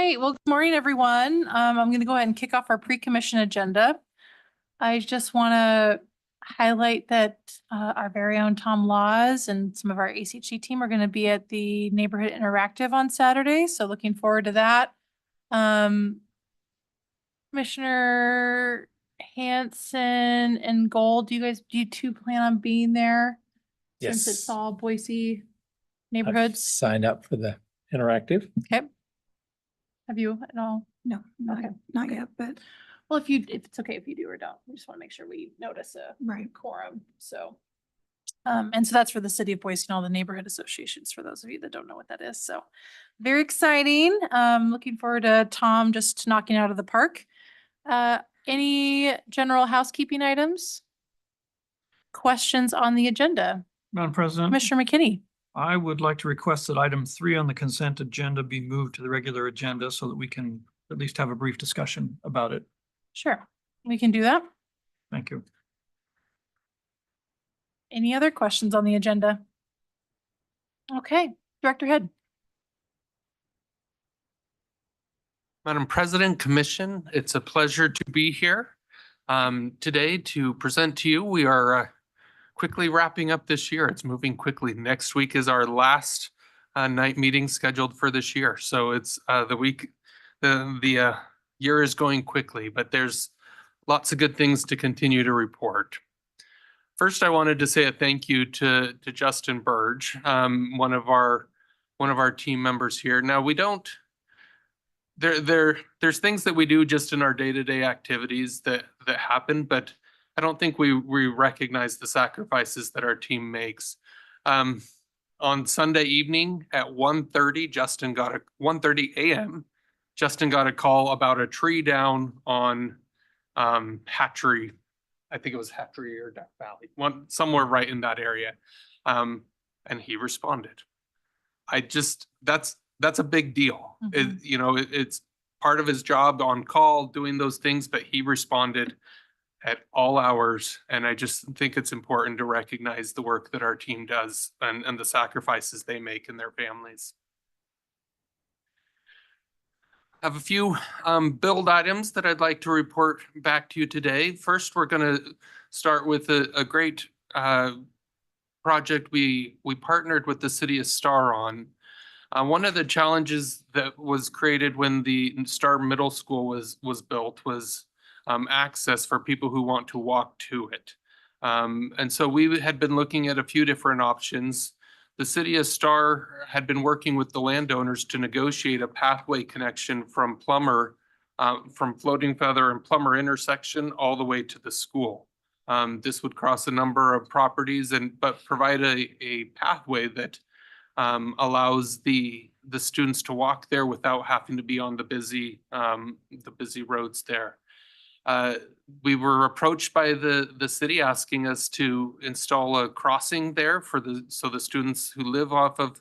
right. Well, good morning, everyone. I'm going to go ahead and kick off our pre-commission agenda. I just want to highlight that our very own Tom Laws and some of our ACHC team are going to be at the Neighborhood Interactive on Saturday. So looking forward to that. Commissioner Hanson and Gold, do you two plan on being there? Since it's Yes, all Boise I've neighborhoods? signed up for the interactive. Okay. Have you at all? No, not yet, but Well, if it's okay if you do or don't, we just want to make sure we notice a right. quorum, so. And so that's for the city of Boise and all the neighborhood associations, for those of you that don't know what that is, so. Very exciting, looking forward to Tom just knocking out of the park. Any general housekeeping items? Questions on the agenda? Madam President, Commissioner McKinney? I would like to request that item 3 on the consent agenda be moved to the regular agenda so that we can at least have a brief discussion about it. Sure, we can do that. Thank you. Any other questions on the agenda? Okay, Director Head. Madam President, Commission, it's a pleasure to be here today to present to you. We are quickly wrapping up this year. It's moving quickly. Next week is our last night meeting scheduled for this year. So it's the year is going quickly, but there's lots of good things to continue to report. First, I wanted to say a thank you to Justin Burge, one of our team members here. Now we don't. There's things that we do just in our day-to-day activities that happen, but I don't think we recognize the sacrifices that our team makes. On Sunday evening at 1:30 a.m., Justin got a call about a tree down on Hatchery. I think it was Hatchery or Duck Valley, somewhere right in that area. And he responded. That's a big deal. Mhm. It's part of his job on call doing those things, but he responded at all hours. And I just think it's important to recognize the work that our team does and the sacrifices they make in their families. I have a few build items that I'd like to report back to you today. First, we're going to start with a great project we partnered with the city of Star on. One of the challenges that was created when the Star Middle School was built was access for people who want to walk to it. And so we had been looking at a few different options. The city of Star had been working with the landowners to negotiate a pathway connection from Floating Feather and Plummer intersection all the way to the school. This would cross a number of properties but provide a pathway that allows the students to walk there without having to be on the busy roads there. We were approached by the city asking us to install a crossing there so the students who live off of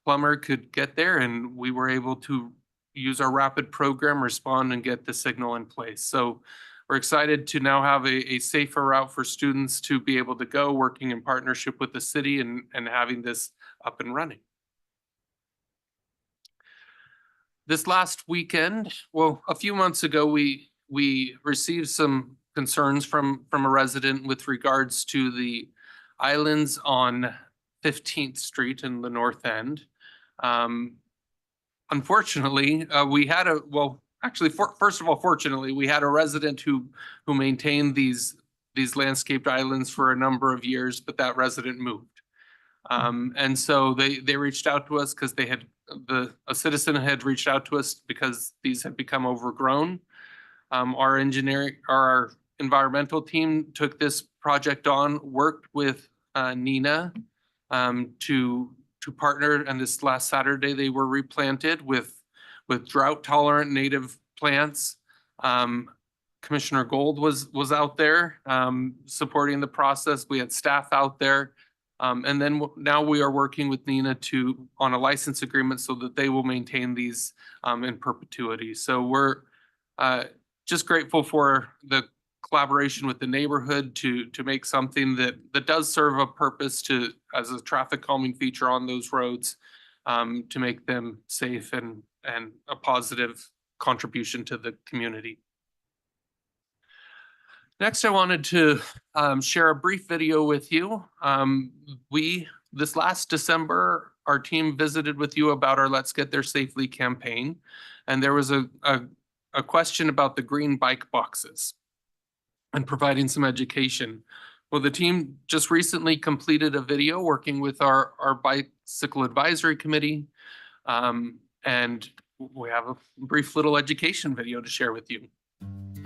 Plummer could get there, and we were able to use our rapid program, respond, and get the signal in place. So we're excited to now have a safer route for students to be able to go, working in partnership with the city and having this up and running. This last weekend, well, a few months ago, we received some concerns from a resident with regards to the islands on 15th Street in the north end. Unfortunately, fortunately, we had a resident who maintained these landscaped islands for a number of years, but that resident moved. And so they reached out to us because a citizen had reached out to us because these had become overgrown. Our environmental team took this project on, worked with Nina to partner, and this last Saturday they were replanted with drought tolerant native plants. Commissioner Gold was out there supporting the process. We had staff out there. And then now we are working with Nina on a license agreement so that they will maintain these in perpetuity. So we're just grateful for the collaboration with the neighborhood to make something that does serve a purpose as a traffic calming feature on those roads. to make them safe and a positive contribution to the community. Next, I wanted to share a brief video with you. This last December, our team visited with you about our Let's Get There Safely campaign. And there was a question about the green bike boxes and providing some education. Well, the team just recently completed a video working with our bicycle advisory committee. And we have a brief little education video to share with you.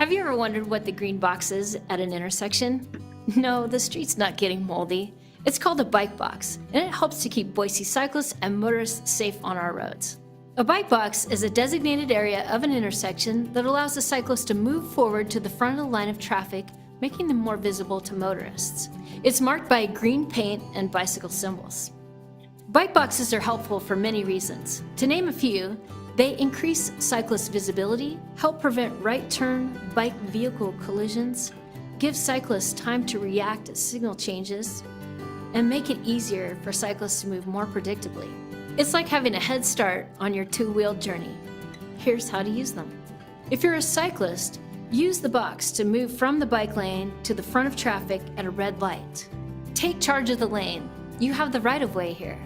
Have you ever wondered what the green box is at an intersection? No, the street's not getting moldy. It's called a bike box, and it helps to keep Boise cyclists and motorists safe on our roads. A bike box is a designated area of an intersection that allows the cyclist to move forward to the front of the line of traffic, making them more visible to motorists. It's marked by green paint and bicycle symbols. Bike boxes are helpful for many reasons. To name a few, they increase cyclist visibility, help prevent right turn bike vehicle collisions, give cyclists time to react to signal changes, and make it easier for cyclists to move more predictably. It's like having a head start on your two-wheeled journey. Here's how to use them. If you're a cyclist, use the box to move from the bike lane to the front of traffic at a red light. Take charge of the lane. You have the right-of-way here.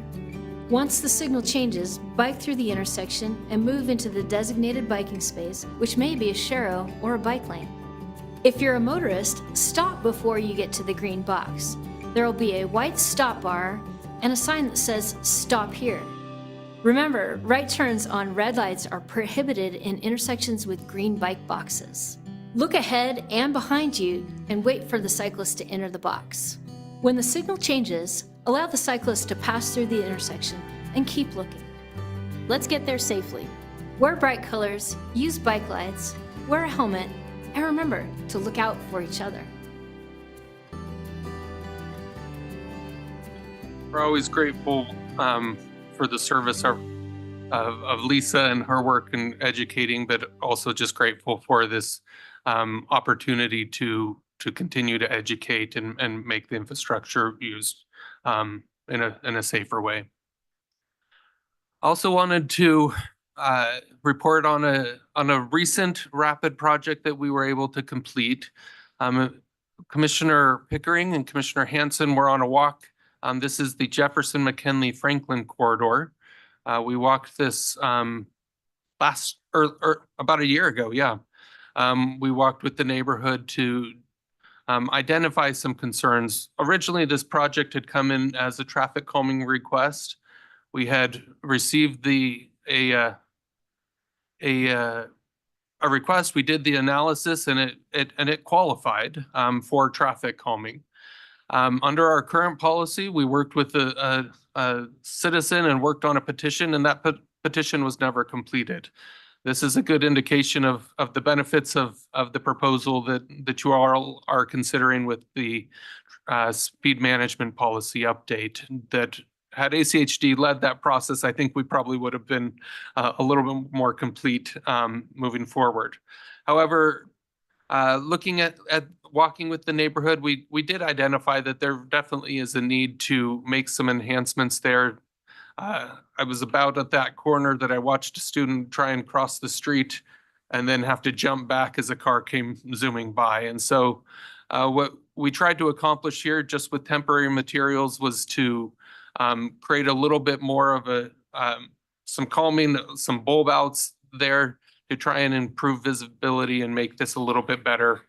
Once the signal changes, bike through the intersection and move into the designated biking space, which may be a sharrow or a bike lane. If you're a motorist, stop before you get to the green box. There will be a white stop bar and a sign that says "Stop here." Remember, right turns on red lights are prohibited in intersections with green bike boxes. Look ahead and behind you and wait for the cyclist to enter the box. When the signal changes, allow the cyclist to pass through the intersection and keep looking. Let's get there safely. Wear bright colors, use bike lights, wear a helmet, and remember to look out for each other. We're always grateful for the service of Lisa and her work in educating, but also just grateful for this opportunity to continue to educate and make the infrastructure used in a safer way. Also wanted to report on a recent rapid project that we were able to complete. Commissioner Pickering and Commissioner Hanson were on a walk. This is the Jefferson, McKinley, Franklin corridor. We walked this about a year ago. Yeah, we walked with the neighborhood to identify some concerns. Originally, this project had come in as a traffic calming request. We had received a request. We did the analysis, and it qualified for traffic calming. Under our current policy, we worked with a citizen and worked on a petition, and that petition was never completed. This is a good indication of the benefits of the proposal that you all are considering with the speed management policy update. That had ACHD led that process, I think we probably would have been a little bit more complete moving forward. However, looking at walking with the neighborhood, we did identify that there definitely is a need to make some enhancements there. I was about at that corner that I watched a student try and cross the street and then have to jump back as a car came zooming by. And so what we tried to accomplish here just with temporary materials was to create a little bit more of some calming, some bulb outs there to try and improve visibility and make this a little bit better.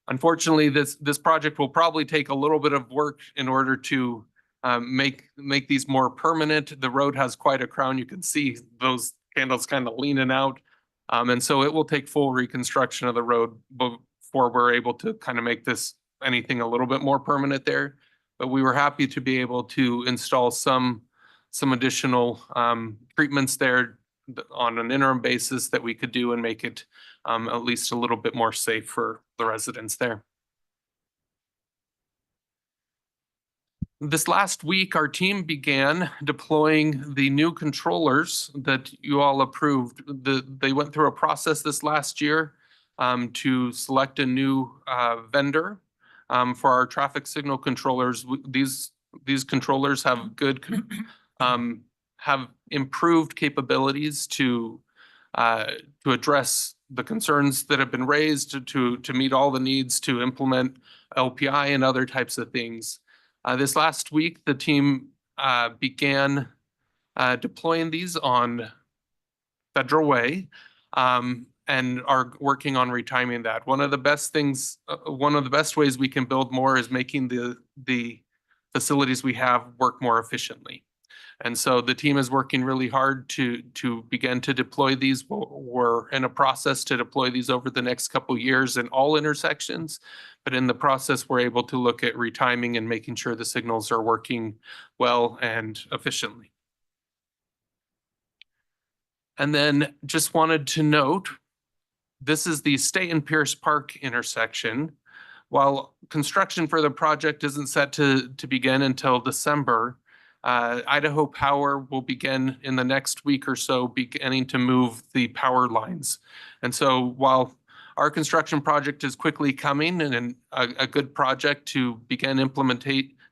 Unfortunately, this project will probably take a little bit of work in order to make these more permanent. The road has quite a crown. You can see those candles kind of leaning out. And so it will take full reconstruction of the road before we're able to kind of make this anything a little bit more permanent there. But we were happy to be able to install some additional treatments there on an interim basis that we could do and make it at least a little bit more safe for the residents there. This last week, our team began deploying the new controllers that you all approved. They went through a process this last year to select a new vendor for our traffic signal controllers. These controllers have good have improved capabilities to address the concerns that have been raised, to meet all the needs, to implement LPI and other types of things. This last week, the team began deploying these on Federal Way, and are working on retiming that. One of the best things, one of the best ways we can build more is making the facilities we have work more efficiently. And so the team is working really hard to begin to deploy these. We're in a process to deploy these over the next couple of years in all intersections. But in the process, we're able to look at retiming and making sure the signals are working well and efficiently. And then just wanted to note, this is the State and Pierce Park intersection. While construction for the project isn't set to begin until December, Idaho Power will begin in the next week or so, beginning to move the power lines. And so while our construction project is quickly coming and a good project to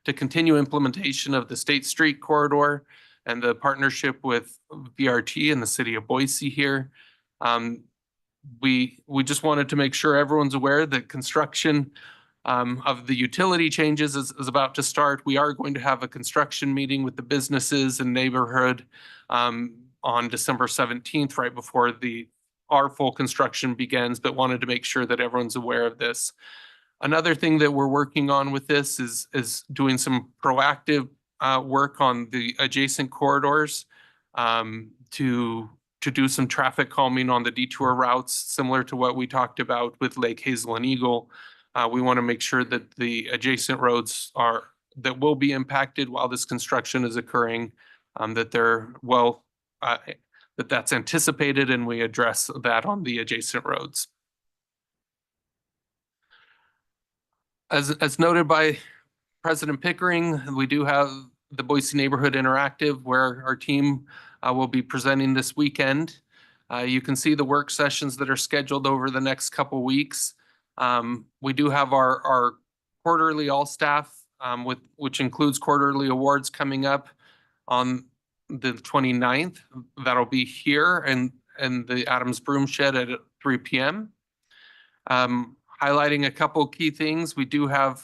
continue implementation of the State Street corridor and the partnership with VRT and the city of Boise here, we just wanted to make sure everyone's aware that construction of the utility changes is about to start. We are going to have a construction meeting with the businesses and neighborhood on December 17th, right before our full construction begins, but wanted to make sure that everyone's aware of this. Another thing that we're working on with this is doing some proactive work on the adjacent corridors to do some traffic calming on the detour routes, similar to what we talked about with Lake Hazel and Eagle. We want to make sure that the adjacent roads that will be impacted while this construction is occurring, that they're that's anticipated, and we address that on the adjacent roads. As noted by President Pickering, we do have the Boise Neighborhood Interactive, where our team will be presenting this weekend. You can see the work sessions that are scheduled over the next couple weeks. We do have our quarterly all staff, which includes quarterly awards, coming up on the 29th. That'll be here in the Adams Broom Shed at 3 p.m. Highlighting a couple key things, we do have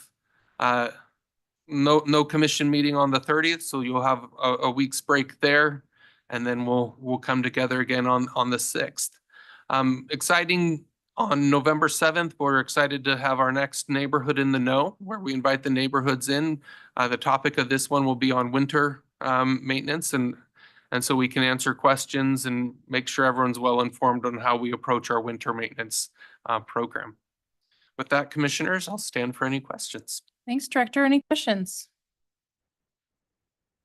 no commission meeting on the 30th, so you'll have a week's break there, and then we'll come together again on the 6th. Exciting, on November 7th, we're excited to have our next Neighborhood in the Know, where we invite the neighborhoods in. The topic of this one will be on winter maintenance, and so we can answer questions and make sure everyone's well informed on how we approach our winter maintenance program. With that, commissioners, I'll stand for any questions. Thanks, Director. Any questions?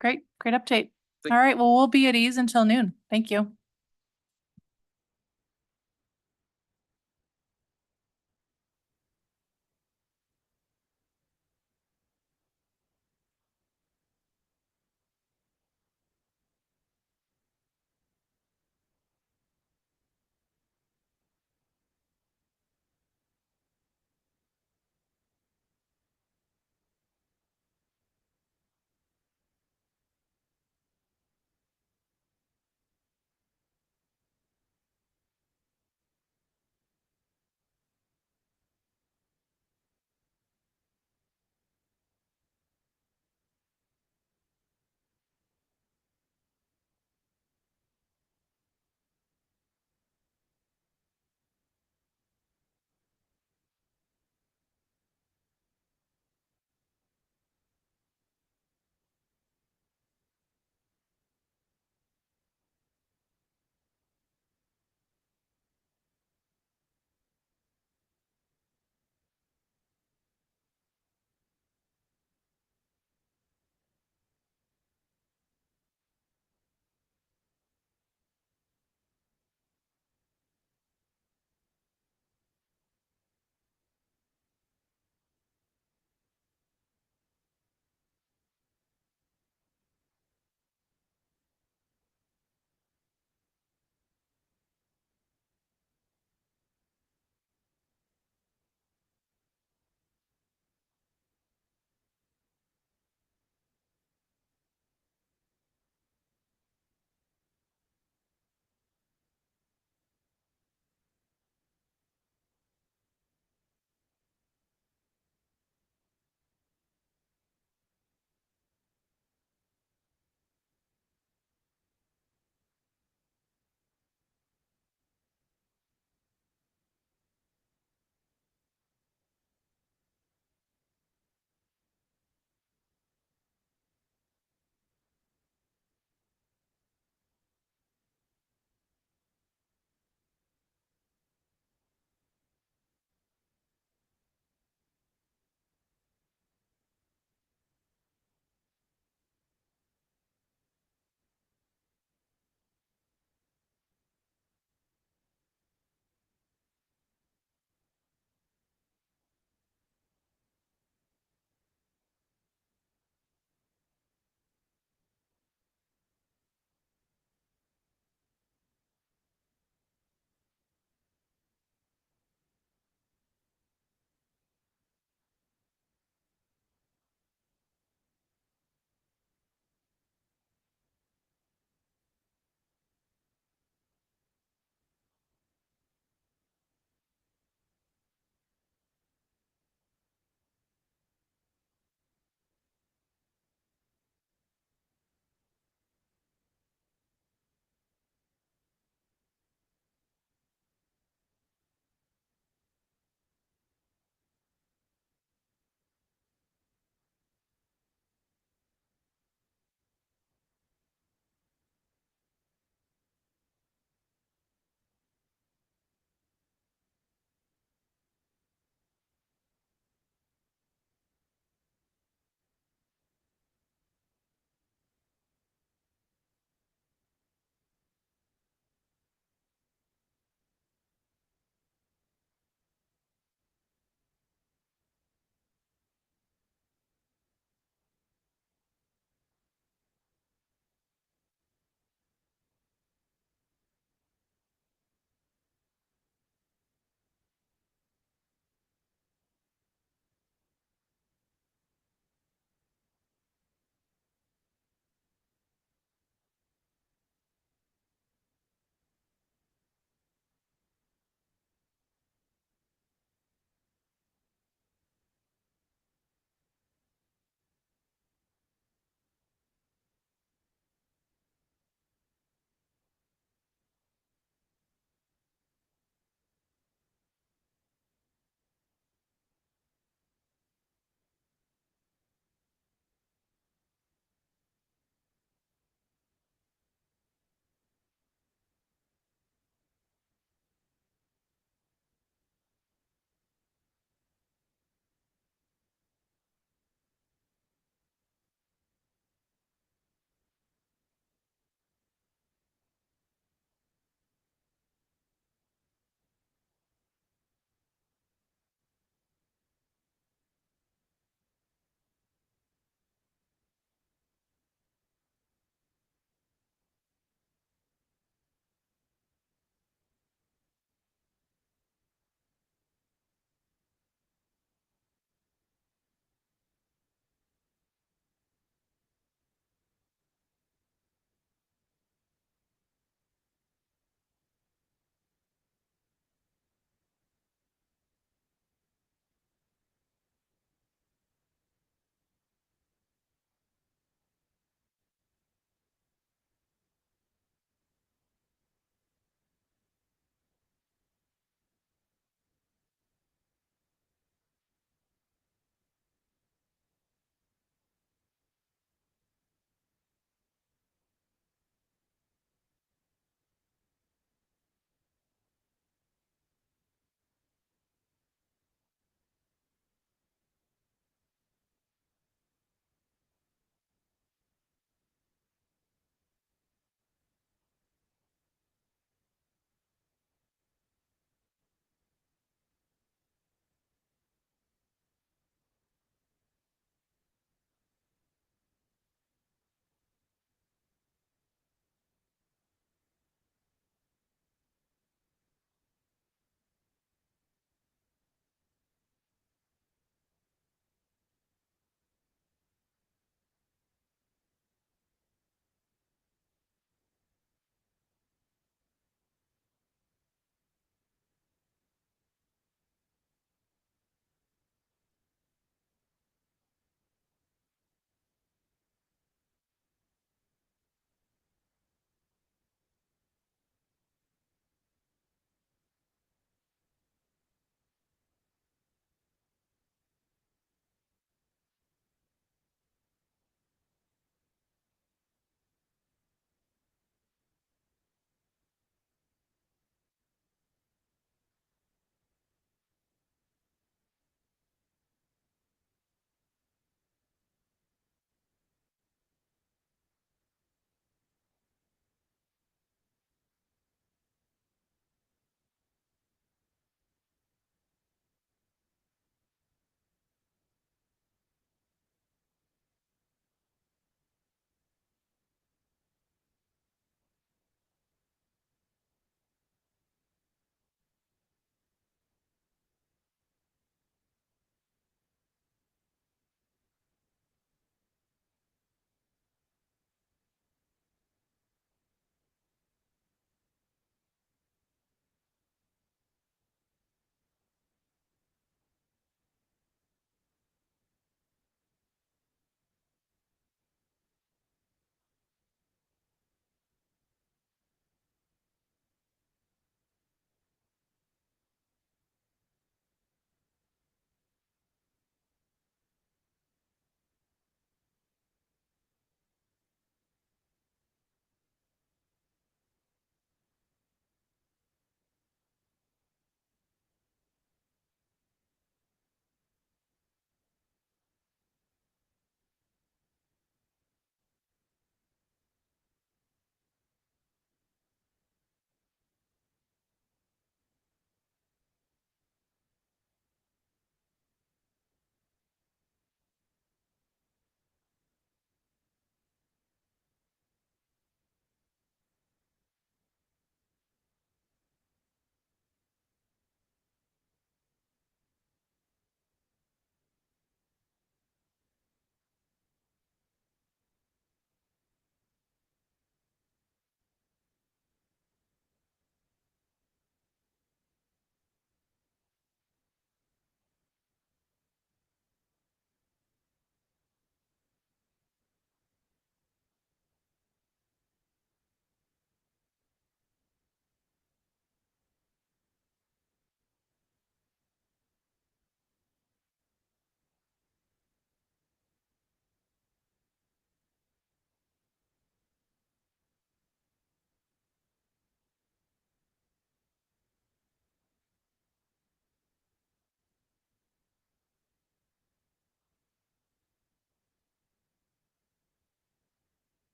Great update. Thank All right, well, we'll be at ease until noon. Thank you.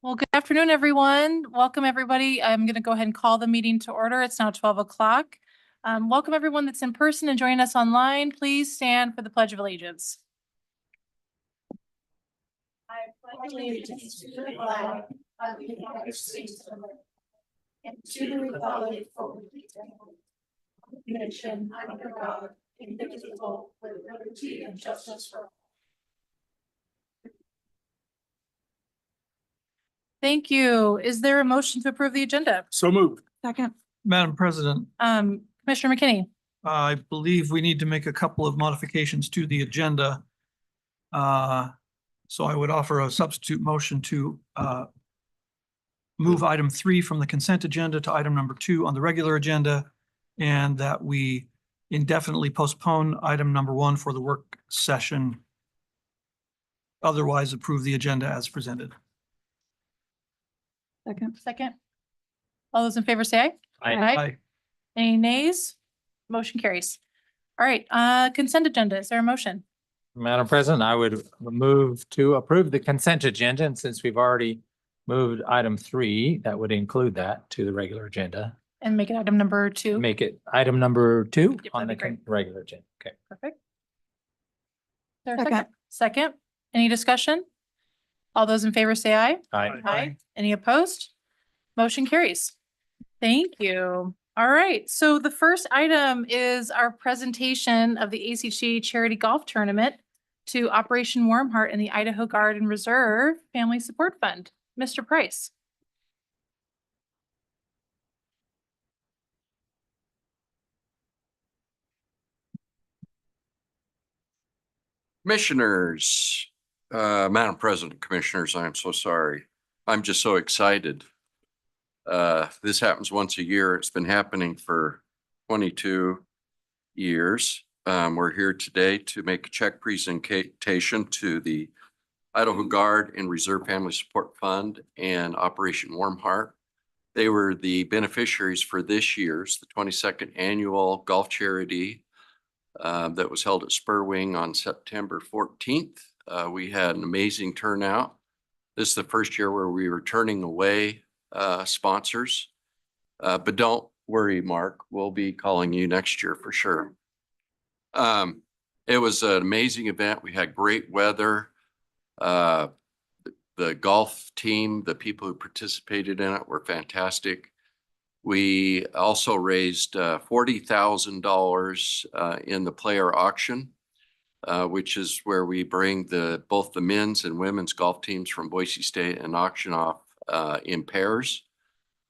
Well, good afternoon, everyone. Welcome, everybody. I'm going to go ahead and call the meeting to order. It's now 12 o'clock. Welcome, everyone that's in person and joining us online. Please stand for the Pledge of Allegiance. I pledge allegiance to the flag of the United States of America and to the republic for which it stands, one nation under God, indivisible, with liberty and justice for all. Thank you. Is there a motion to approve the agenda? So moved. Second. Madam President, Commissioner McKinney? I believe we need to make a couple of modifications to the agenda. So I would offer a substitute motion to move item 3 from the consent agenda to item number 2 on the regular agenda, and that we indefinitely postpone item number 1 for the work session. Otherwise, approve the agenda as presented. Second. All those in favor say aye. Aye. Any nays? Motion carries. All right, consent agenda. Is there a motion? Madam President, I would move to approve the consent agenda. And since we've already moved item 3, that would include that to the regular agenda. And make it item number 2. Make it item number 2 Yep, on the that'd be regular agenda. Okay. Perfect. Is there a second? Second. Any discussion? All those in favor say aye. Aye. Any opposed? Motion carries. Thank you. All right, so the first item is our presentation of the ACHA Charity Golf Tournament to Operation Warmheart and the Idaho Guard and Reserve Family Support Fund. Mr. Price. Commissioners, Madam President, Commissioners, I'm so sorry. I'm just so excited. This happens once a year. It's been happening for 22 years. We're here today to make a check presentation to the Idaho Guard and Reserve Family Support Fund and Operation Warmheart. They were the beneficiaries for this year's, the 22nd annual golf charity that was held at Spurwing on September 14th. We had an amazing turnout. This is the first year where we were turning away sponsors. But don't worry, Mark, we'll be calling you next year for sure. It was an amazing event. We had great weather. The golf team, the people who participated in it were fantastic. We also raised $40,000 in the player auction, which is where we bring both the men's and women's golf teams from Boise State and auction off in pairs.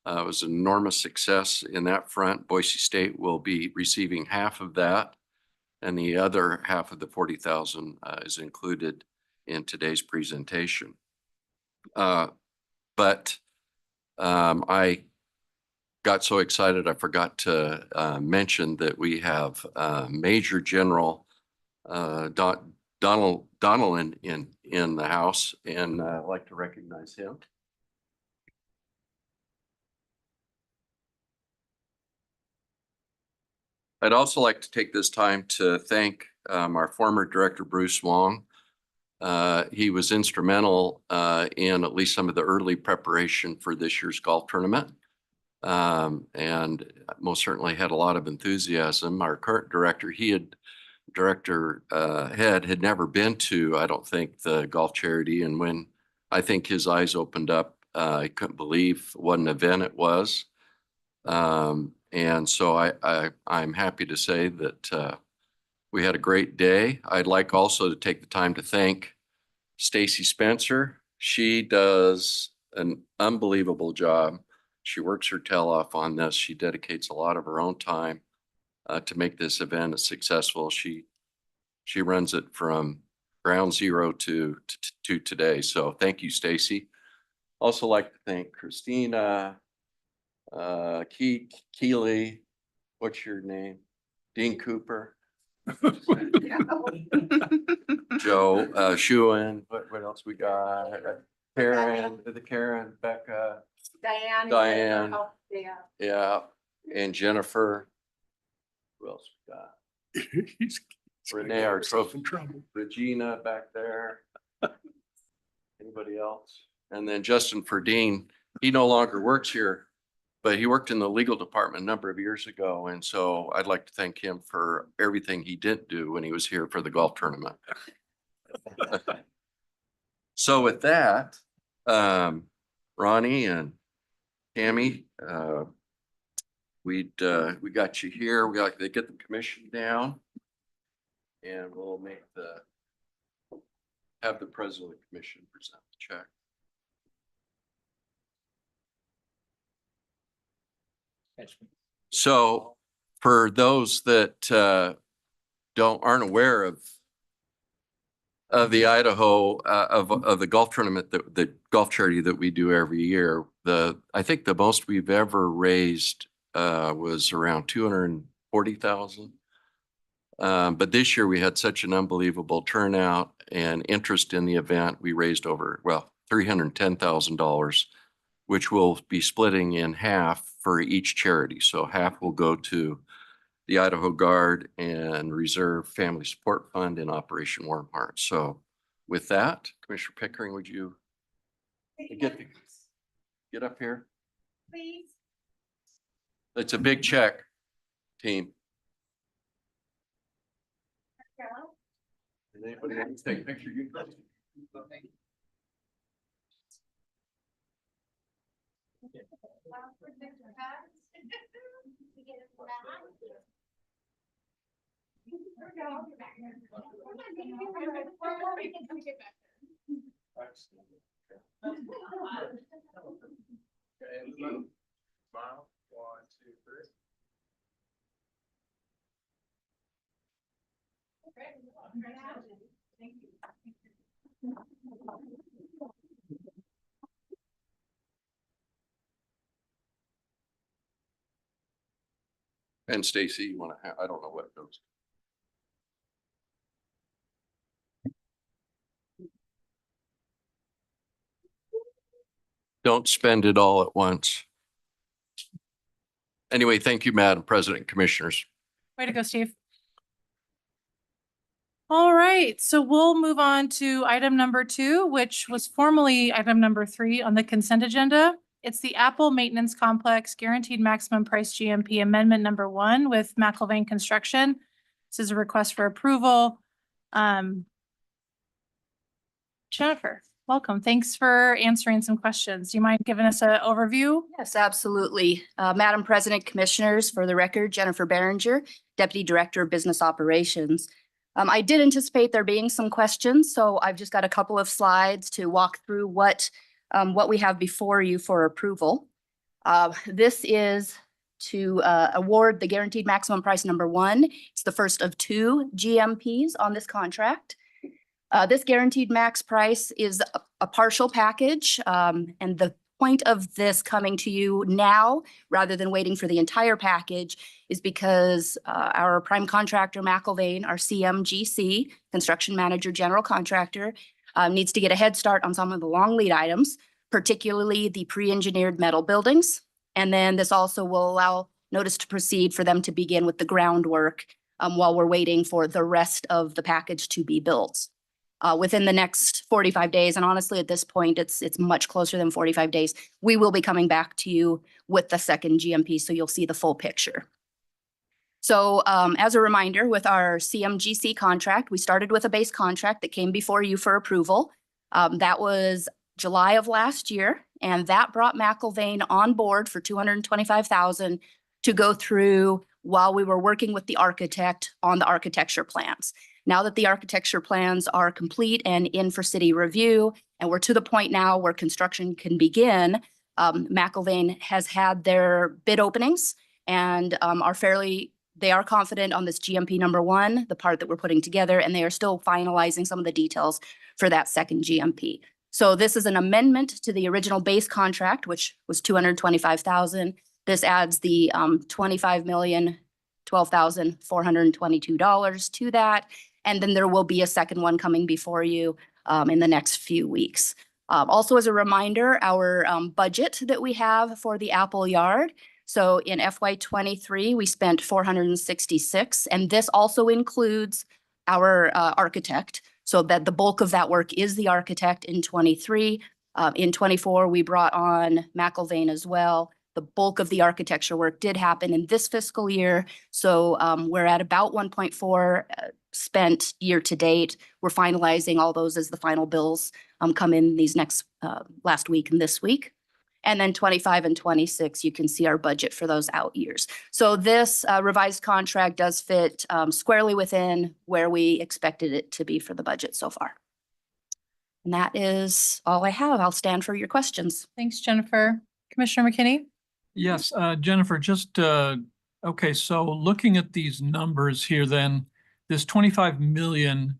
It was an enormous success in that front. Boise State will be receiving half of that, and the other half of the $40,000 is included in today's presentation. But I got so excited, I forgot to mention that we have Major General Donald in the house, and I'd like to recognize him. I'd also like to take this time to thank our former director, Bruce Wong. He was instrumental in at least some of the early preparation for this year's golf tournament. And most certainly had a lot of enthusiasm. Our current director, Head had never been to, I don't think, the golf charity. And when I think his eyes opened up, I couldn't believe what an event it was. And so I'm happy to say that we had a great day. I'd like also to take the time to thank Stacy Spencer. She does an unbelievable job. She works her tail off on this. She dedicates a lot of her own time to make this event successful. She runs it from ground zero to today. So thank you, Stacy. Also like to thank Christina, Keeley, what's your name? Dean Cooper. Joe, Shuan, what else we got? Karen, Becca. Diane. Yeah, and Jennifer. Who else we got? Renee, our trophy. Regina back there. Anybody else? And then Justin Ferdine, he no longer works here, but he worked in the legal department a number of years ago. And so I'd like to thank him for everything he did do when he was here for the golf tournament. So with that, Ronnie and Tammy, we got you here. We got to get the commission down. And we'll have the president of the commission present the check. So for those that aren't aware of the Idaho of the golf tournament, the golf charity that we do every year, I think the most we've ever raised was around 240,000. But this year we had such an unbelievable turnout and interest in the event. We raised over, well, $310,000, which we'll be splitting in half for each charity. So half will go to the Idaho Guard and Reserve Family Support Fund in Operation Warmheart. So with that, Commissioner Pickering, would you get up here? Please. It's a big check, team. Did anybody want to take a picture? You can. Smile. 1, 2, 3. And Stacy, you want to have, I don't know what it goes. Don't spend it all at once. Anyway, thank you, Madam President, Commissioners. Way to go, Steve. All right, so we'll move on to item number 2, which was formerly item number 3 on the consent agenda. It's the Apple Maintenance Complex Guaranteed Maximum Price GMP Amendment number 1 with McAlvain Construction. This is a request for approval. Jennifer, welcome. Thanks for answering some questions. Do you mind giving us an overview? Yes, absolutely. Madam President, Commissioners, for the record, Jennifer Behringer, Deputy Director of Business Operations. I did anticipate there being some questions, so I've just got a couple of slides to walk through what we have before you for approval. This is to award the guaranteed maximum price number 1. It's the first of 2 GMPs on this contract. This guaranteed max price is a partial package, and the point of this coming to you now, rather than waiting for the entire package, is because our prime contractor, McAlvain, our CMGC, Construction Manager General Contractor, needs to get a head start on some of the long lead items, particularly the pre-engineered metal buildings. And then this also will allow notice to proceed for them to begin with the groundwork while we're waiting for the rest of the package to be built. Within the next 45 days, and honestly, at this point, it's much closer than 45 days, we will be coming back to you with the second GMP, so you'll see the full picture. So as a reminder, with our CMGC contract, we started with a base contract that came before you for approval. That was July of last year, and that brought McAlvain on board for $225,000 to go through while we were working with the architect on the architecture plans. Now that the architecture plans are complete and in for city review, and we're to the point now where construction can begin, McAlvain has had their bid openings and they are confident on this GMP number 1, the part that we're putting together, and they are still finalizing some of the details for that second GMP. So this is an amendment to the original base contract, which was $225,000. This adds the $25,012,422 to that. And then there will be a second one coming before you in the next few weeks. Also, as a reminder, our budget that we have for the Apple Yard. So in FY23, we spent $466, and this also includes our architect, so that the bulk of that work is the architect in 23. In 24, we brought on McAlvain as well. The bulk of the architecture work did happen in this fiscal year. So we're at about 1.4 spent year to date. We're finalizing all those as the final bills come in these next last week and this week. And then 25 and 26, you can see our budget for those out years. So this revised contract does fit squarely within where we expected it to be for the budget so far. And that is all I have. I'll stand for your questions. Thanks, Jennifer. Commissioner McKinney? Yes, Jennifer, just, okay, so looking at these numbers here, then this 25 million,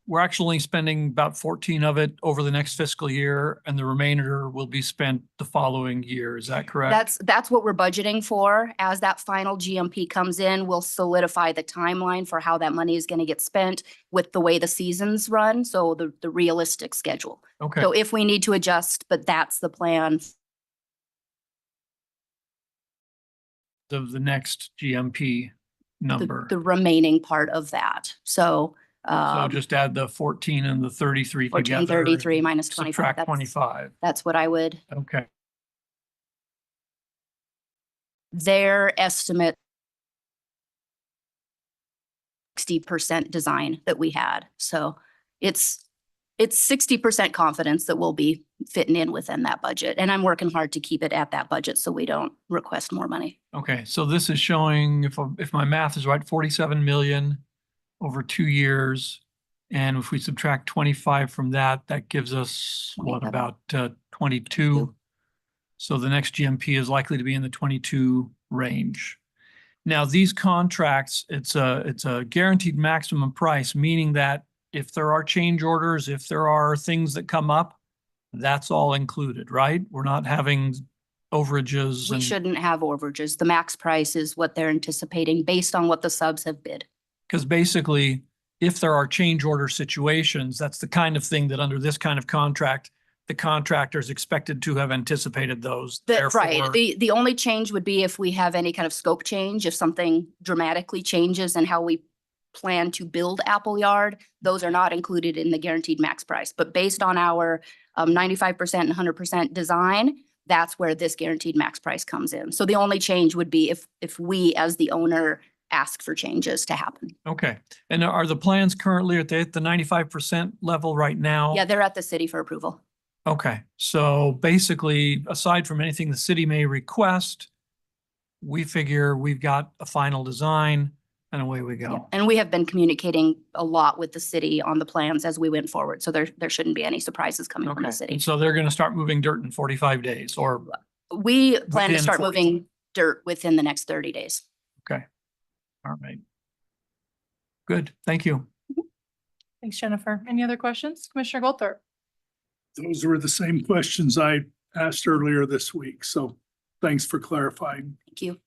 we're actually spending about 14 of it over the next fiscal year, and the remainder will be spent the following year. Is that correct? That's what we're budgeting for. As that final GMP comes in, we'll solidify the timeline for how that money is going to get spent with the way the seasons run. So the realistic schedule. Okay, So if we need to adjust, but that's the plan. of the next GMP number. The remaining part of that. So So just add the 14 and the 33 together. 1433 minus 25. Subtract That's- 25. That's what I would, Okay, their estimate 60% design that we had. So it's 60% confidence that we'll be fitting in within that budget. And I'm working hard to keep it at that budget so we don't request more money. okay. So this is showing, if my math is right, 47 million over 2 years. And if we subtract 25 from that, that gives us what, 27. about 22? So the next GMP is likely to be in the 22 range. Now, these contracts, it's a guaranteed maximum price, meaning that if there are change orders, if there are things that come up, that's all included, right? We're not having overages We and, shouldn't have overages. The max price is what they're anticipating based on what the subs have bid. because basically, if there are change order situations, that's the kind of thing that under this kind of contract, the contractor is expected to have anticipated those. Right. Therefore, The only change would be if we have any kind of scope change, if something dramatically changes in how we plan to build Appleyard, those are not included in the guaranteed max price. But based on our 95% and 100% design, that's where this guaranteed max price comes in. So the only change would be if we as the owner ask for changes to happen. okay. And are the plans currently at the 95% level right now? Yeah, they're at the city for approval. Okay, so basically, aside from anything the city may request, we figure we've got a final design and away we Yeah. go. And we have been communicating a lot with the city on the plans as we went forward. So there shouldn't be any surprises coming from Okay, the city. and so they're gonna start moving dirt in 45 days or, We plan to Within start 40. moving dirt within the next 30 days. okay. All right. Good, thank you. Thanks, Jennifer. Any other questions? Commissioner Goldthorpe? Those were the same questions I asked earlier this week, so thanks for clarifying. Thank you.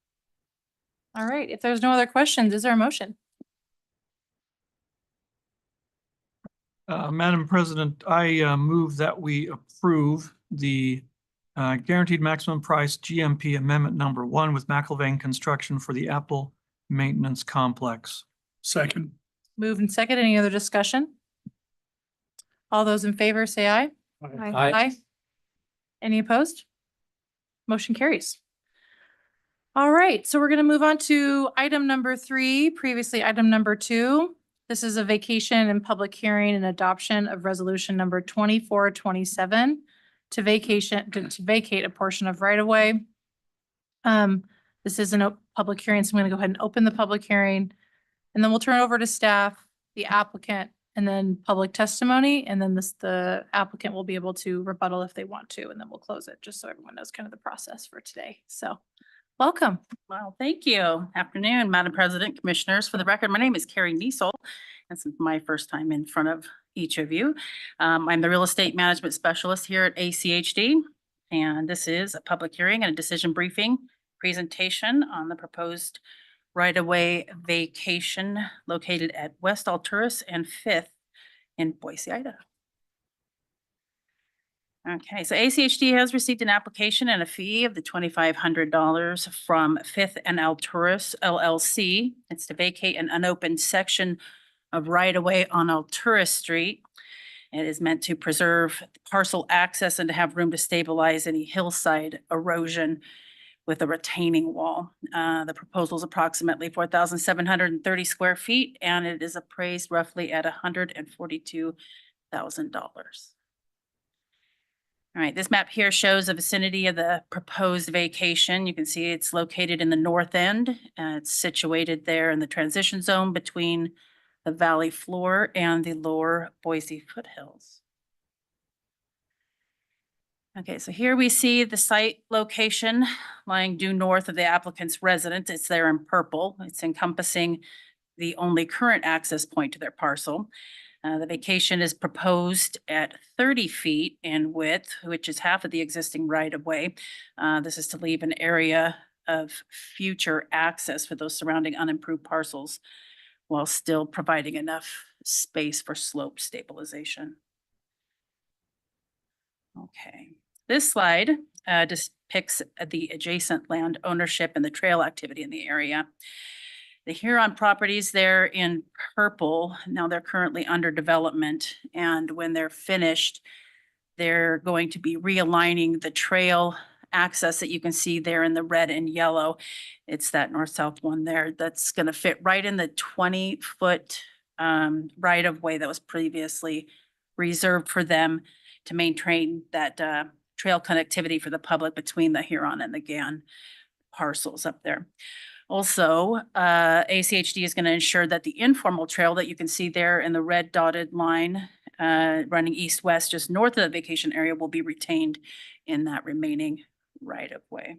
All right. If there's no other questions, is there a motion? Madam President, I move that we approve the guaranteed maximum price GMP Amendment Number 1 with McAlvain Construction for the Apple Maintenance Complex. Second, Move and second. Any other discussion? All those in favor say aye. Aye. Any opposed? Motion carries. All right, so we're going to move on to item number 3, previously item number 2. This is a vacation and public hearing and adoption of resolution number 2427 to vacate a portion of right of way. This is a public hearing, so I'm going to go ahead and open the public hearing. And then we'll turn it over to staff, the applicant, and then public testimony. And then the applicant will be able to rebuttal if they want to, and then we'll close it, just so everyone knows kind of the process for today. So welcome. Well, thank you. Afternoon, Madam President, Commissioners. For the record, my name is Carrie Niesel. This is my first time in front of each of you. I'm the Real Estate Management Specialist here at ACHD. And this is a public hearing and a decision briefing presentation on the proposed right-of-way vacation located at West Alturas and 5th in Boise, Idaho. Okay, so ACHD has received an application and a fee of the $2,500 from 5th and Alturas LLC. It's to vacate an unopened section of right-of-way on Alturas Street. It is meant to preserve parcel access and to have room to stabilize any hillside erosion with a retaining wall. The proposal is approximately 4,730 square feet, and it is appraised roughly at $142,000. All right, this map here shows the vicinity of the proposed vacation. You can see it's located in the north end. It's situated there in the transition zone between the valley floor and the lower Boise foothills. Okay, so here we see the site location lying due north of the applicant's residence. It's there in purple. It's encompassing the only current access point to their parcel. The vacation is proposed at 30 feet in width, which is half of the existing right-of-way. This is to leave an area of future access for those surrounding unimproved parcels while still providing enough space for slope stabilization. Okay, this slide depicts the adjacent land ownership and the trail activity in the area. The Huron properties there in purple, now they're currently under development, and when they're finished, they're going to be realigning the trail access that you can see there in the red and yellow. It's that north-south one there that's going to fit right in the 20-foot right-of-way that was previously reserved for them to maintain that trail connectivity for the public between the Huron and the Gann parcels up there. Also, ACHD is going to ensure that the informal trail that you can see there in the red dotted line running east-west just north of the vacation area will be retained in that remaining right-of-way.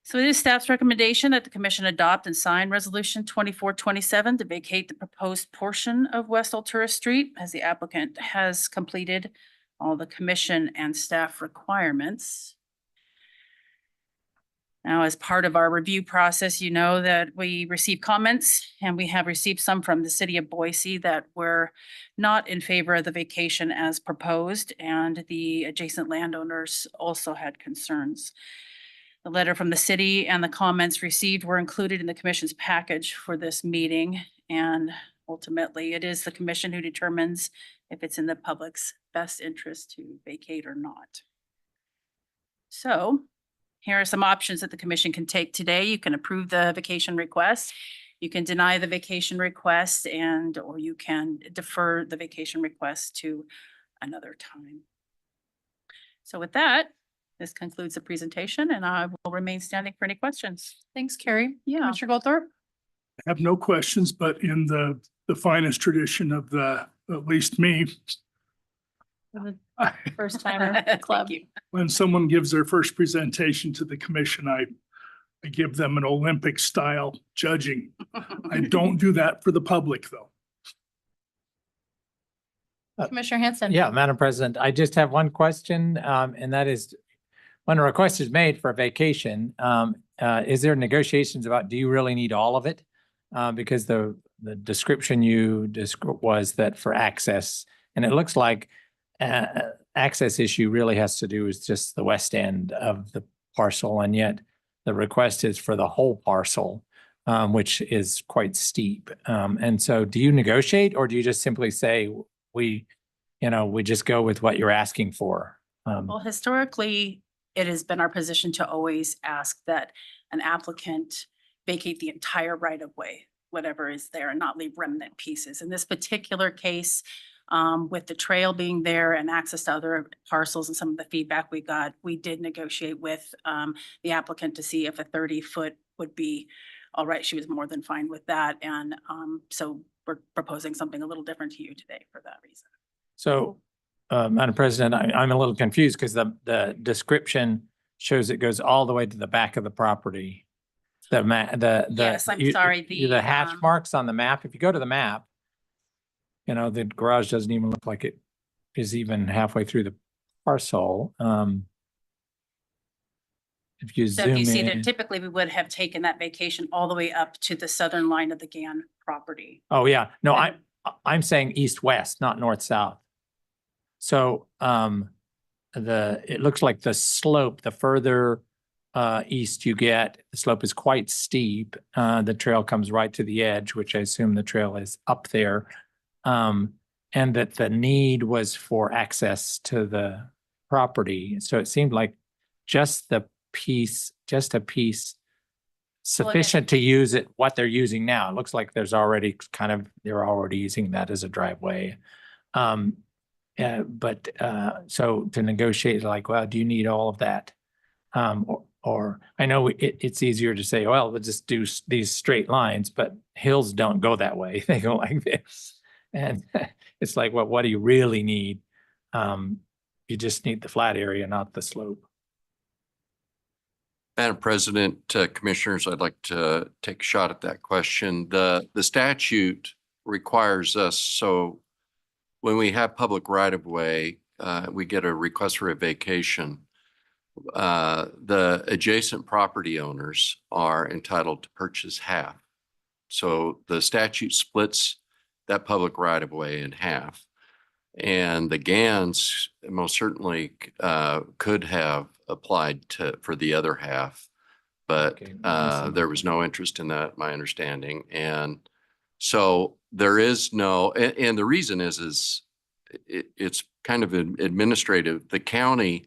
So it is staff's recommendation that the commission adopt and sign resolution 2427 to vacate the proposed portion of West Altura Street as the applicant has completed all the commission and staff requirements. Now, as part of our review process, you know that we receive comments, and we have received some from the city of Boise that were not in favor of the vacation as proposed, and the adjacent landowners also had concerns. The letter from the city and the comments received were included in the commission's package for this meeting, and ultimately, it is the commission who determines if it's in the public's best interest to vacate or not. So, here are some options that the commission can take today. You can approve the vacation request. You can deny the vacation request or you can defer the vacation request to another time. So with that, this concludes the presentation and I will remain standing for any questions. Thanks, Carrie. Yeah. Commissioner Goldthorpe? I have no questions, but in the finest tradition of at least me, First timer at the club. Thank you. when someone gives their first presentation to the commission, I give them an Olympic style judging. I don't do that for the public, though. Commissioner Hanson? Yeah, Madam President, I just have one question, and that is, when a request is made for a vacation, is there negotiations about, do you really need all of it? Because the description was that for access, and it looks like access issue really has to do with just the west end of the parcel, and yet the request is for the whole parcel, which is quite steep. And so do you negotiate, or do you just simply say, we just go with what you're asking for? Well, historically, it has been our position to always ask that an applicant vacate the entire right-of-way, whatever is there, and not leave remnant pieces. In this particular case, with the trail being there and access to other parcels and some of the feedback we got, we did negotiate with the applicant to see if a 30-foot would be all right. She was more than fine with that. And so we're proposing something a little different to you today for that reason. So, Madam President, I'm a little confused because the description shows it goes all the way to the back of the property. Yes, I'm sorry, The hatch marks on the map, if you go to the map, the garage doesn't even look like it is even halfway through the parcel. If you So zoom if you see in. that typically we would have taken that vacation all the way up to the southern line of the Gann property. Oh, yeah. No, And- I'm saying east-west, not north-south. So, it looks like the slope, the further east you get, the slope is quite steep. The trail comes right to the edge, which I assume the trail is up there. and that the need was for access to the property. So it seemed like just a piece sufficient to use it, what they're using now. It looks like there's already they're already using that as a driveway. So to negotiate like, well, do you need all of that? Or I know it's easier to say, well, we'll just do these straight lines, but hills don't go that way. They go like this. And it's like, well, what do you really need? You just need the flat area, not the slope. Madam President, Commissioners, I'd like to take a shot at that question. The statute requires us, so when we have public right of way, we get a request for a vacation. The adjacent property owners are entitled to purchase half. So the statute splits that public right of way in half. And the GANs most certainly could have applied for the other half, but Okay, I see. there was no interest in that, my understanding. And so there is no, and the reason is it's kind of administrative. The county,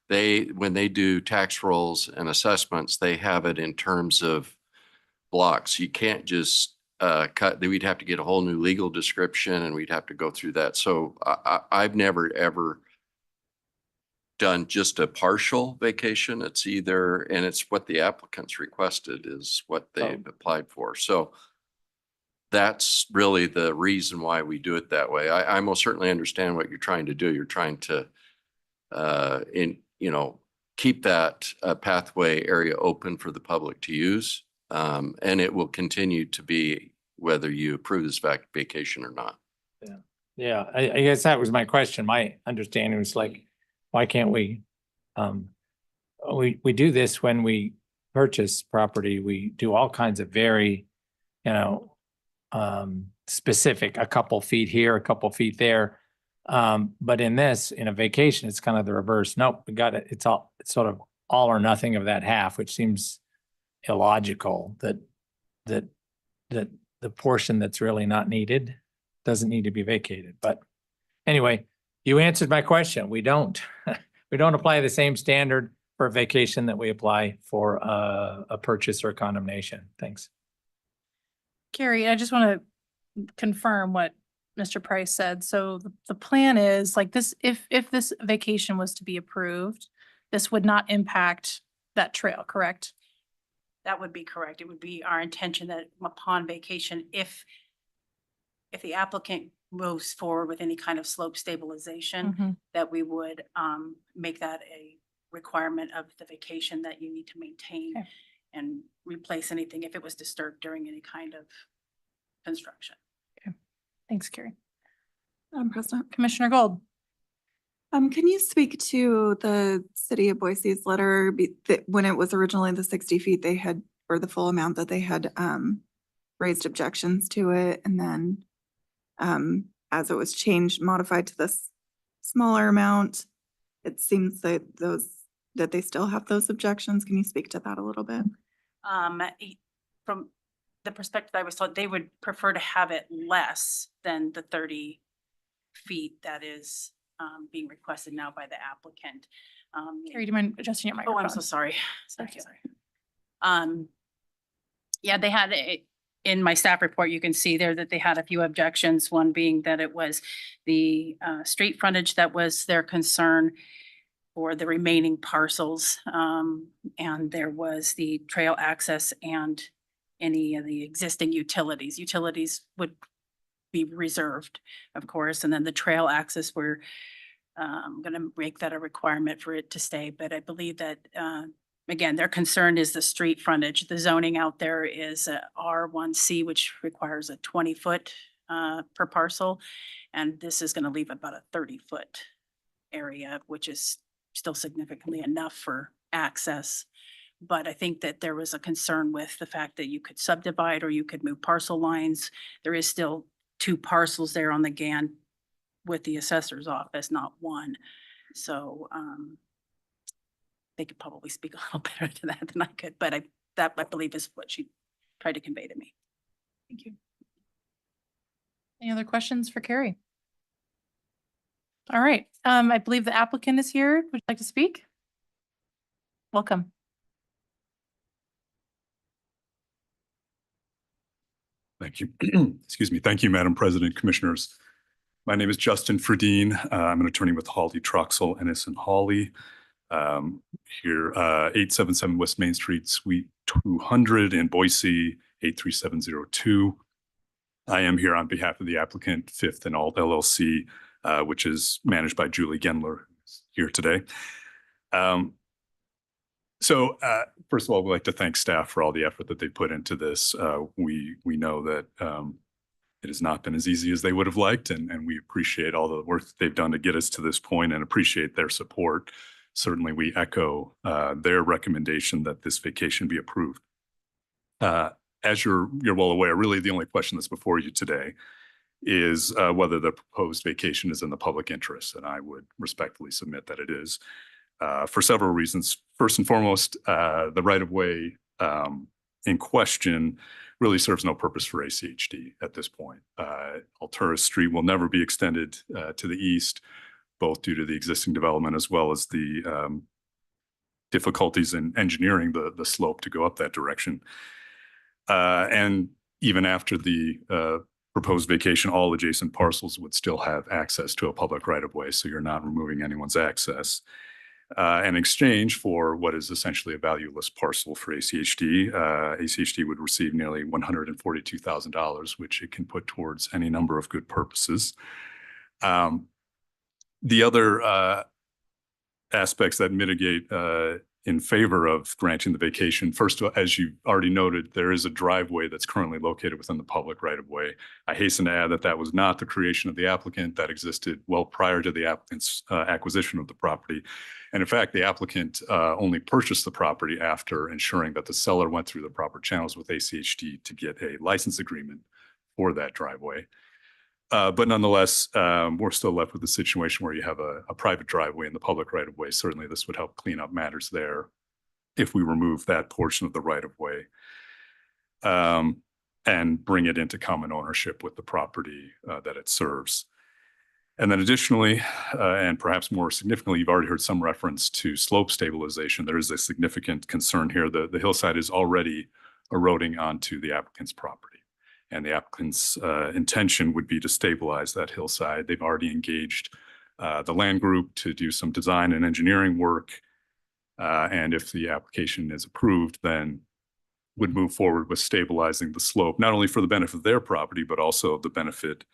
when they do tax rolls and assessments, they have it in terms of blocks. You can't just we'd have to get a whole new legal description and we'd have to go through that. So I've never, ever done just a partial vacation. It's either, and it's what the applicants requested is what they've applied for. So that's really the reason why we do it that way. I most certainly understand what you're trying to do. You're trying to, keep that pathway area open for the public to use. And it will continue to be whether you approve this vacation or not. Yeah, I guess that was my question. My understanding was like, why can't we do this when we purchase property? We do all kinds of very, specific, a couple feet here, a couple feet there. But in a vacation, it's kind of the reverse. Nope, we got it. It's sort of all or nothing of that half, which seems illogical that the portion that's really not needed doesn't need to be vacated. But anyway, you answered my question. We don't apply the same standard for a vacation that we apply for a purchase or a condemnation. Thanks. Carrie, I just want to confirm what Mr. Price said. So the plan is like this, if this vacation was to be approved, this would not impact that trail, correct? That would be correct. It would be our intention that upon vacation, if the applicant moves forward with any kind of slope stabilization, that we would make that a requirement of the vacation that you need to maintain Okay. and replace anything if it was disturbed during any kind of construction. Thanks, Carrie. Madam President. Commissioner Gold. Can you speak to the city of Boise's letter when it was originally the 60 feet they had, or the full amount that they had raised objections to it, and then as it was changed, modified to this smaller amount, it seems that they still have those objections. Can you speak to that a little bit? From the perspective I was told, they would prefer to have it less than the 30 feet that is being requested now by the applicant. Carrie, do you mind adjusting your Oh, microphone? I'm so sorry. Thank you. Yeah, they had it in my staff report. You can see there that they had a few objections, one being that it was the street frontage that was their concern for the remaining parcels. And there was the trail access and any of the existing utilities. Utilities would be reserved, of course, and then the trail access, we're going to make that a requirement for it to stay. But I believe that, again, their concern is the street frontage. The zoning out there is a R1C, which requires a 20-foot per parcel. And this is going to leave about a 30-foot area, which is still significantly enough for access. But I think that there was a concern with the fact that you could subdivide or you could move parcel lines. There is still 2 parcels there on the GAN with the assessor's office, not one. So they could probably speak a little better to that than I could, but that I believe is what she tried to convey to me. Thank you. Any other questions for Carrie? All right, I believe the applicant is here. Would you like to speak? Welcome. Thank you. Excuse me. Thank you, Madam President, Commissioners. My name is Justin Fredine. I'm an attorney with Hawley, Troxel, Ennis and Hawley. Here, 877 West Main Street, Suite 200 in Boise, 83702. I am here on behalf of the applicant, Fifth and Alt LLC, which is managed by Julie Gendler, who's here today. First of all, we'd like to thank staff for all the effort that they put into this. We know that it has not been as easy as they would have liked, and we appreciate all the work that they've done to get us to this point and appreciate their support. Certainly, we echo their recommendation that this vacation be approved. As you're well aware, really the only question that's before you today is whether the proposed vacation is in the public interest, and I would respectfully submit that it is. For several reasons. First and foremost, the right-of-way in question really serves no purpose for ACHD at this point. Alturas Street will never be extended to the east, both due to the existing development as well as the difficulties in engineering the slope to go up that direction. And even after the proposed vacation, all adjacent parcels would still have access to a public right-of-way, so you're not removing anyone's access. In exchange for what is essentially a valueless parcel for ACHD, ACHD would receive nearly $142,000, which it can put towards any number of good purposes. The other aspects that mitigate in favor of granting the vacation, first, as you already noted, there is a driveway that's currently located within the public right-of-way. I hasten to add that that was not the creation of the applicant. That existed well prior to the applicant's acquisition of the property. And in fact, the applicant only purchased the property after ensuring that the seller went through the proper channels with ACHD to get a license agreement for that driveway. But nonetheless, we're still left with the situation where you have a private driveway in the public right-of-way. Certainly, this would help clean up matters there if we remove that portion of the right-of-way and bring it into common ownership with the property that it serves. And then additionally, and perhaps more significantly, you've already heard some reference to slope stabilization. There is a significant concern here. The hillside is already eroding onto the applicant's property. And the applicant's intention would be to stabilize that hillside. They've already engaged the land group to do some design and engineering work. And if the application is approved, then would move forward with stabilizing the slope, not only for the benefit of their property, but also the benefit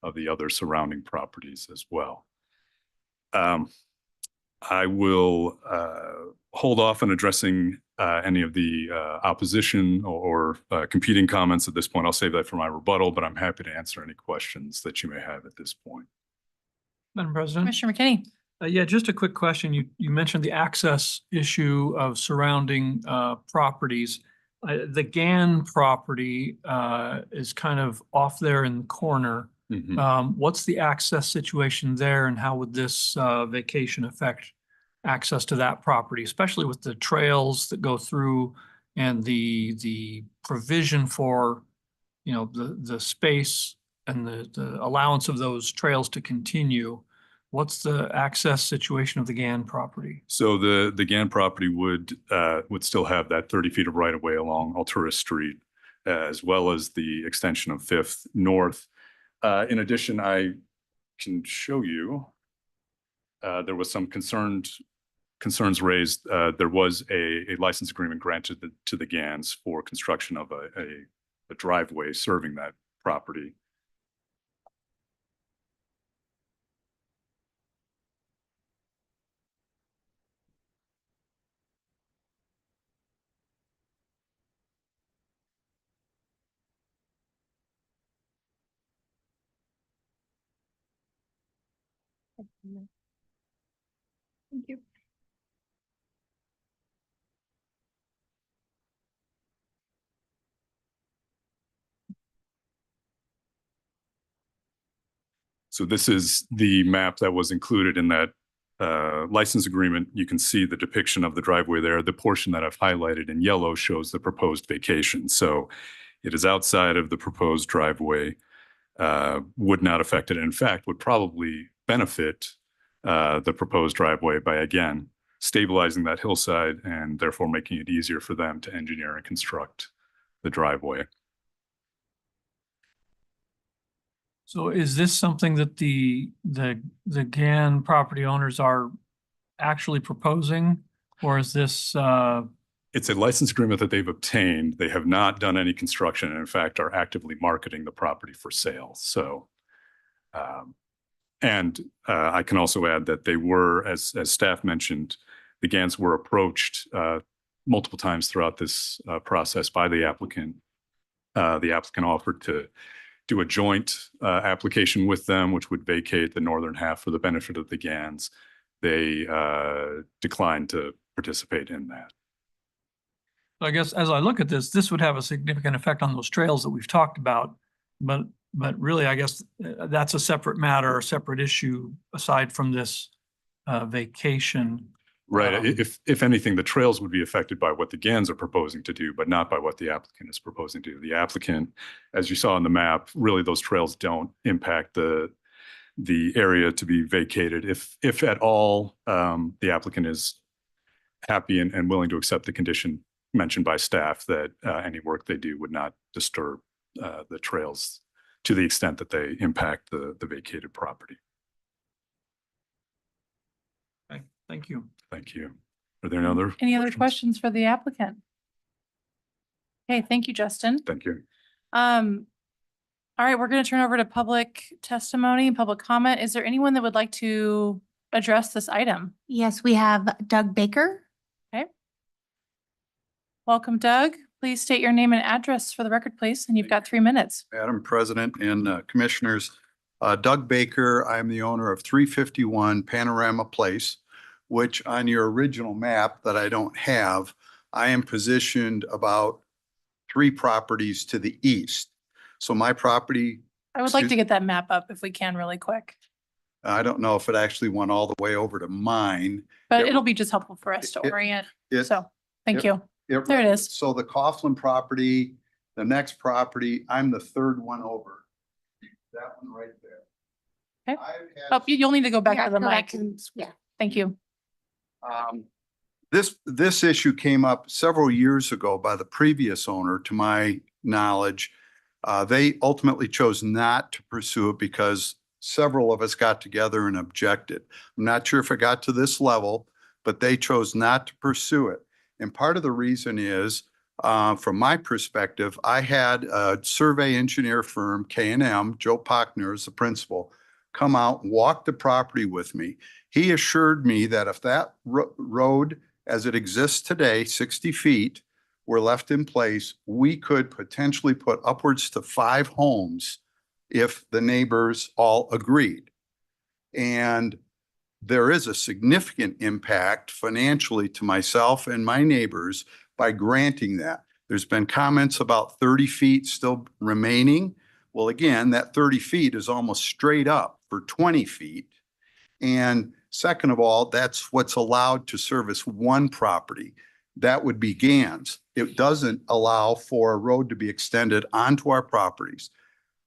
of the other surrounding properties as well. I will hold off on addressing any of the opposition or competing comments at this point. I'll save that for my rebuttal, but I'm happy to answer any questions that you may have at this point. Madam President? Commissioner McKinney. Yeah, just a quick question. You mentioned the access issue of surrounding properties. The Gann property is kind of off there in the corner. What's the access situation there, and how would this vacation affect access to that property, especially with the trails that go through and the provision for, the space and the allowance of those trails to continue? What's the access situation of the Gann property? So the Gann property would still have that 30 feet of right of way along Alturas Street, as well as the extension of Fifth North. In addition, I can show you, there was some concerns raised. There was a license agreement granted to the Ganns for construction of a driveway serving that property. Thank you. So this is the map that was included in that license agreement. You can see the depiction of the driveway there. The portion that I've highlighted in yellow shows the proposed vacation. So it is outside of the proposed driveway, would not affect it. In fact, would probably benefit the proposed driveway by, again, stabilizing that hillside and therefore making it easier for them to engineer and construct the driveway. So is this something that the GAN property owners are actually proposing? Or is this, It's a license agreement that they've obtained. They have not done any construction and in fact are actively marketing the property for sale. So, I can also add that they were, as staff mentioned, the GANs were approached multiple times throughout this process by the applicant. The applicant offered to do a joint application with them, which would vacate the northern half for the benefit of the GANs. They declined to participate in that. I guess as I look at this, this would have a significant effect on those trails that we've talked about. But really, I guess that's a separate matter, a separate issue aside from this vacation. Right. If anything, the trails would be affected by what the GANs are proposing to do, but not by what the applicant is proposing to do. The applicant, as you saw on the map, really those trails don't impact the area to be vacated. If at all, the applicant is happy and willing to accept the condition mentioned by staff that any work they do would not disturb the trails to the extent that they impact the vacated property. Okay, thank you. Thank you. Are there any other questions for the applicant? Okay, thank you, Justin. Thank you. All right, we're going to turn over to public testimony, public comment. Is there anyone that would like to address this item? Yes, we have Doug Baker. Welcome, Doug. Please state your name and address for the record, please, and you've got 3 minutes. Madam President and Commissioners, Doug Baker, I'm the owner of 351 Panorama Place, which on your original map that I don't have, I am positioned about 3 properties to the east. So my property, I would like to get that map up if we can really quick, I don't know if it actually went all the way over to mine. but It- it'll be just helpful for us to it- orient. it- So, thank it- you. There it is. So the Coughlin property, the next property, I'm the 3rd one over. That one right there. Okay. I've had- Oh, you'll need to go back Yeah, to the go back mic. to- Yeah. Thank you. This issue came up several years ago by the previous owner, to my knowledge. They ultimately chose not to pursue it because several of us got together and objected. I'm not sure if it got to this level, but they chose not to pursue it. And part of the reason is, from my perspective, I had a survey engineer firm, K&M, Joe Pochner is the principal, come out and walk the property with me. He assured me that if that road as it exists today, 60 feet, were left in place, we could potentially put upwards to 5 homes if the neighbors all agreed. And there is a significant impact financially to myself and my neighbors by granting that. There's been comments about 30 feet still remaining. Well, again, that 30 feet is almost straight up for 20 feet. And second of all, that's what's allowed to service one property. That would be GAN's. It doesn't allow for a road to be extended onto our properties.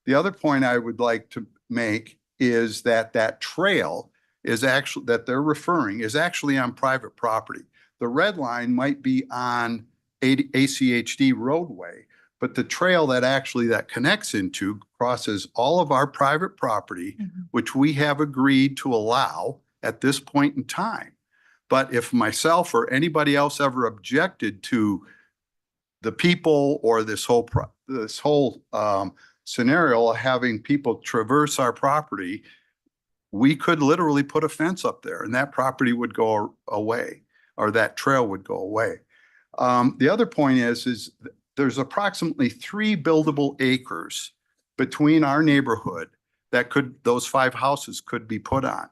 The other point I would like to make is that that trail is actually, that they're referring, is actually on private property. The red line might be on ACHD roadway, but the trail that connects into crosses all of our private property, which we have agreed to allow at this point in time. But if myself or anybody else ever objected to the people or this whole scenario of having people traverse our property, we could literally put a fence up there and that property would go away, or that trail would go away. The other point is there's approximately 3 buildable acres between our neighborhood that those 5 houses could be put on.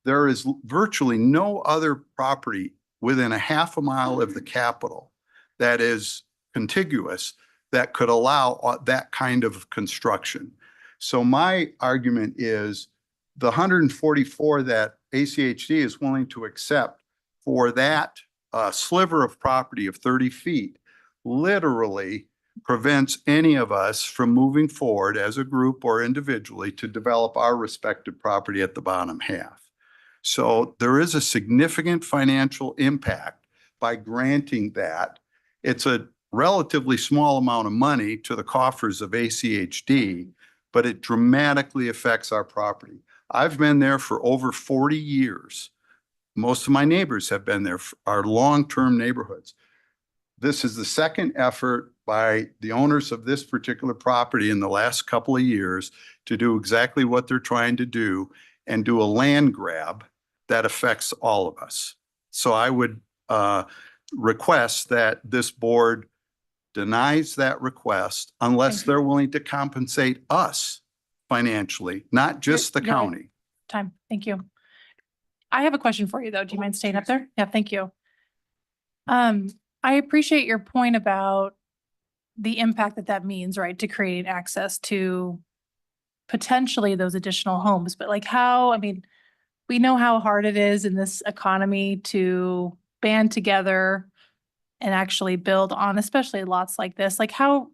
There is virtually no other property within a half a mile of the Capitol that is contiguous that could allow that kind of construction. So my argument is the 144 that ACHD is willing to accept for that sliver of property of 30 feet literally prevents any of us from moving forward as a group or individually to develop our respective property at the bottom half. So there is a significant financial impact by granting that. It's a relatively small amount of money to the coffers of ACHD, but it dramatically affects our property. I've been there for over 40 years. Most of my neighbors have been there, our long-term neighborhoods. This is the second effort by the owners of this particular property in the last couple of years to do exactly what they're trying to do and do a land grab that affects all of us. So I would request that this board denies that request unless Thank you. they're willing to compensate us financially, not just the You're right. county. Time. Thank you. I have a question for you, though. Do you mind staying up there? Yeah, thank you. I appreciate your point about the impact that means, right, to create access to potentially those additional homes. But like how, I mean, we know how hard it is in this economy to band together and actually build on, especially lots like this. Like how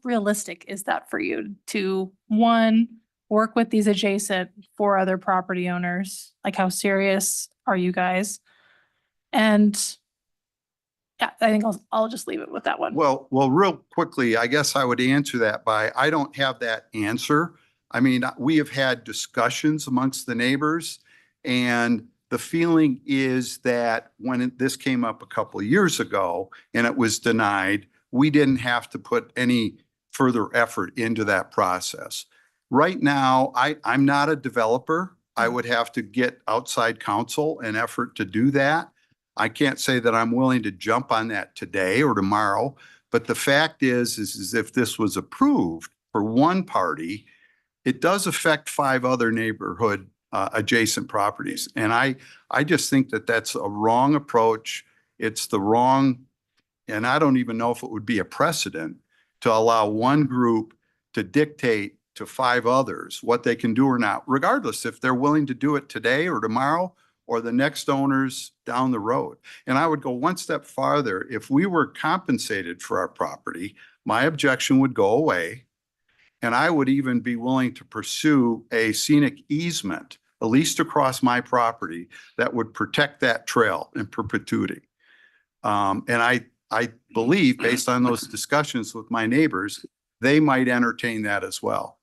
realistic is that for you to, one, work with these adjacent 4 other property owners? Like how serious are you guys? And yeah, I think I'll just leave it with that one. Well, real quickly, I guess I would answer that by, I don't have that answer. I mean, we have had discussions amongst the neighbors, and the feeling is that when this came up a couple of years ago and it was denied, we didn't have to put any further effort into that process. Right now, I'm not a developer. I would have to get outside counsel and effort to do that. I can't say that I'm willing to jump on that today or tomorrow, but the fact is if this was approved for one party, it does affect 5 other neighborhood adjacent properties. And I just think that that's a wrong approach. It's the wrong, and I don't even know if it would be a precedent to allow one group to dictate to 5 others what they can do or not, regardless if they're willing to do it today or tomorrow or the next owners down the road. And I would go one step farther. If we were compensated for our property, my objection would go away. And I would even be willing to pursue a scenic easement, at least across my property, that would protect that trail in perpetuity. And I believe, based on those discussions with my neighbors, they might entertain that as well.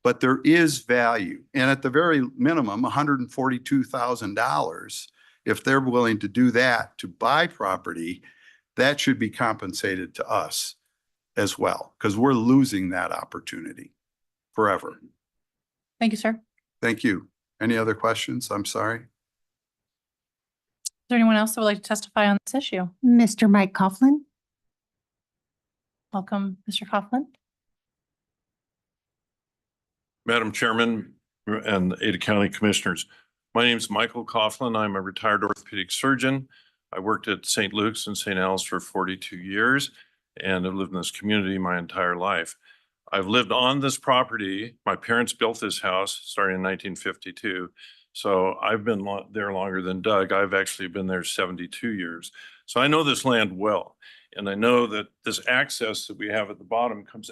But there is value. And at the very minimum, $142,000, if they're willing to do that to buy property, that should be compensated to us as well, because we're losing that opportunity forever. Thank you, sir. Is Thank you. Any other questions? I'm sorry. there anyone else that would like to testify on this issue? Mr. Mike Coughlin. Welcome, Mr. Coughlin. Madam Chairman and Ada County Commissioners, my name is Michael Coughlin. I'm a retired orthopedic surgeon. I worked at St. Luke's and St. Al's for 42 years and have lived in this community my entire life. I've lived on this property. My parents built this house starting in 1952. So I've been there longer than Doug. I've actually been there 72 years. So I know this land well. And I know that this access that we have at the bottom comes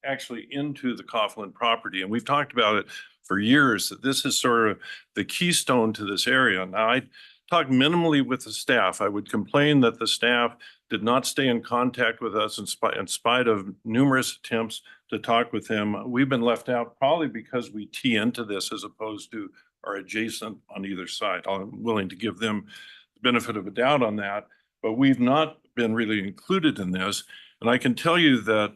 actually into the Coughlin property. And we've talked about it for years, that this is sort of the keystone to this area. Now, I talked minimally with the staff. I would complain that the staff did not stay in contact with us in spite of numerous attempts to talk with them. We've been left out probably because we tee into this as opposed to our adjacent on either side. I'm willing to give them the benefit of a doubt on that, but we've not been really included in this. And I can tell you that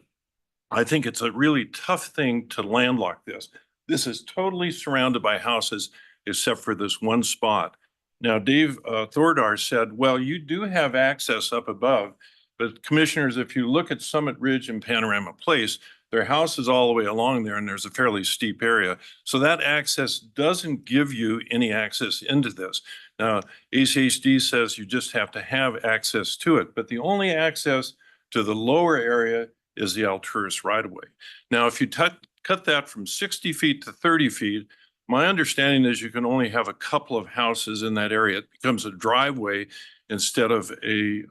I think it's a really tough thing to landlock this. This is totally surrounded by houses except for this one spot. Now, Dave Thordar said, well, you do have access up above, but commissioners, if you look at Summit Ridge and Panorama Place, their house is all the way along there and there's a fairly steep area. So that access doesn't give you any access into this. Now, ACHD says you just have to have access to it, but the only access to the lower area is the Alturas right-of-way. Now, if you cut that from 60 feet to 30 feet, my understanding is you can only have a couple of houses in that area. It becomes a driveway instead of a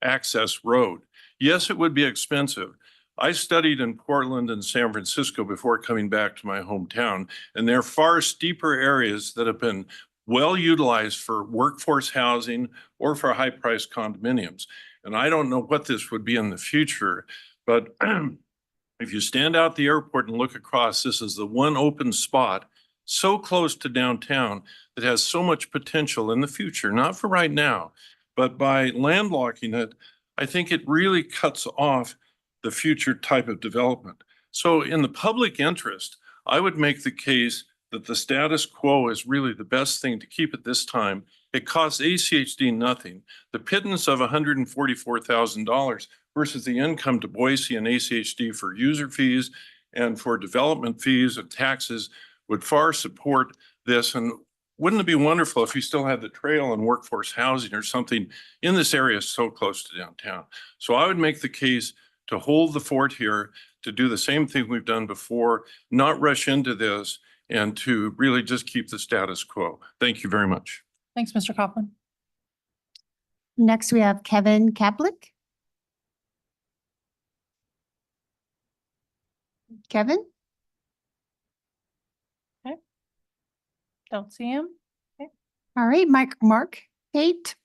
access road. Yes, it would be expensive. I studied in Portland and San Francisco before coming back to my hometown, and there are far steeper areas that have been well utilized for workforce housing or for high-priced condominiums. And I don't know what this would be in the future, but if you stand out the airport and look across, this is the one open spot so close to downtown that has so much potential in the future, not for right now, but by landlocking it, I think it really cuts off the future type of development. So in the public interest, I would make the case that the status quo is really the best thing to keep at this time. It costs ACHD nothing. The pittance of $144,000 versus the income to Boise and ACHD for user fees and for development fees and taxes would far support this. And wouldn't it be wonderful if you still had the trail and workforce housing or something in this area so close to downtown? So I would make the case to hold the fort here, to do the same thing we've done before, not rush into this, and to really just keep the status quo. Thank you very much. Thanks, Mr. Coughlin. Next, we have Kevin Kaplik. Kevin? Don't see him. All right, Mark Tate.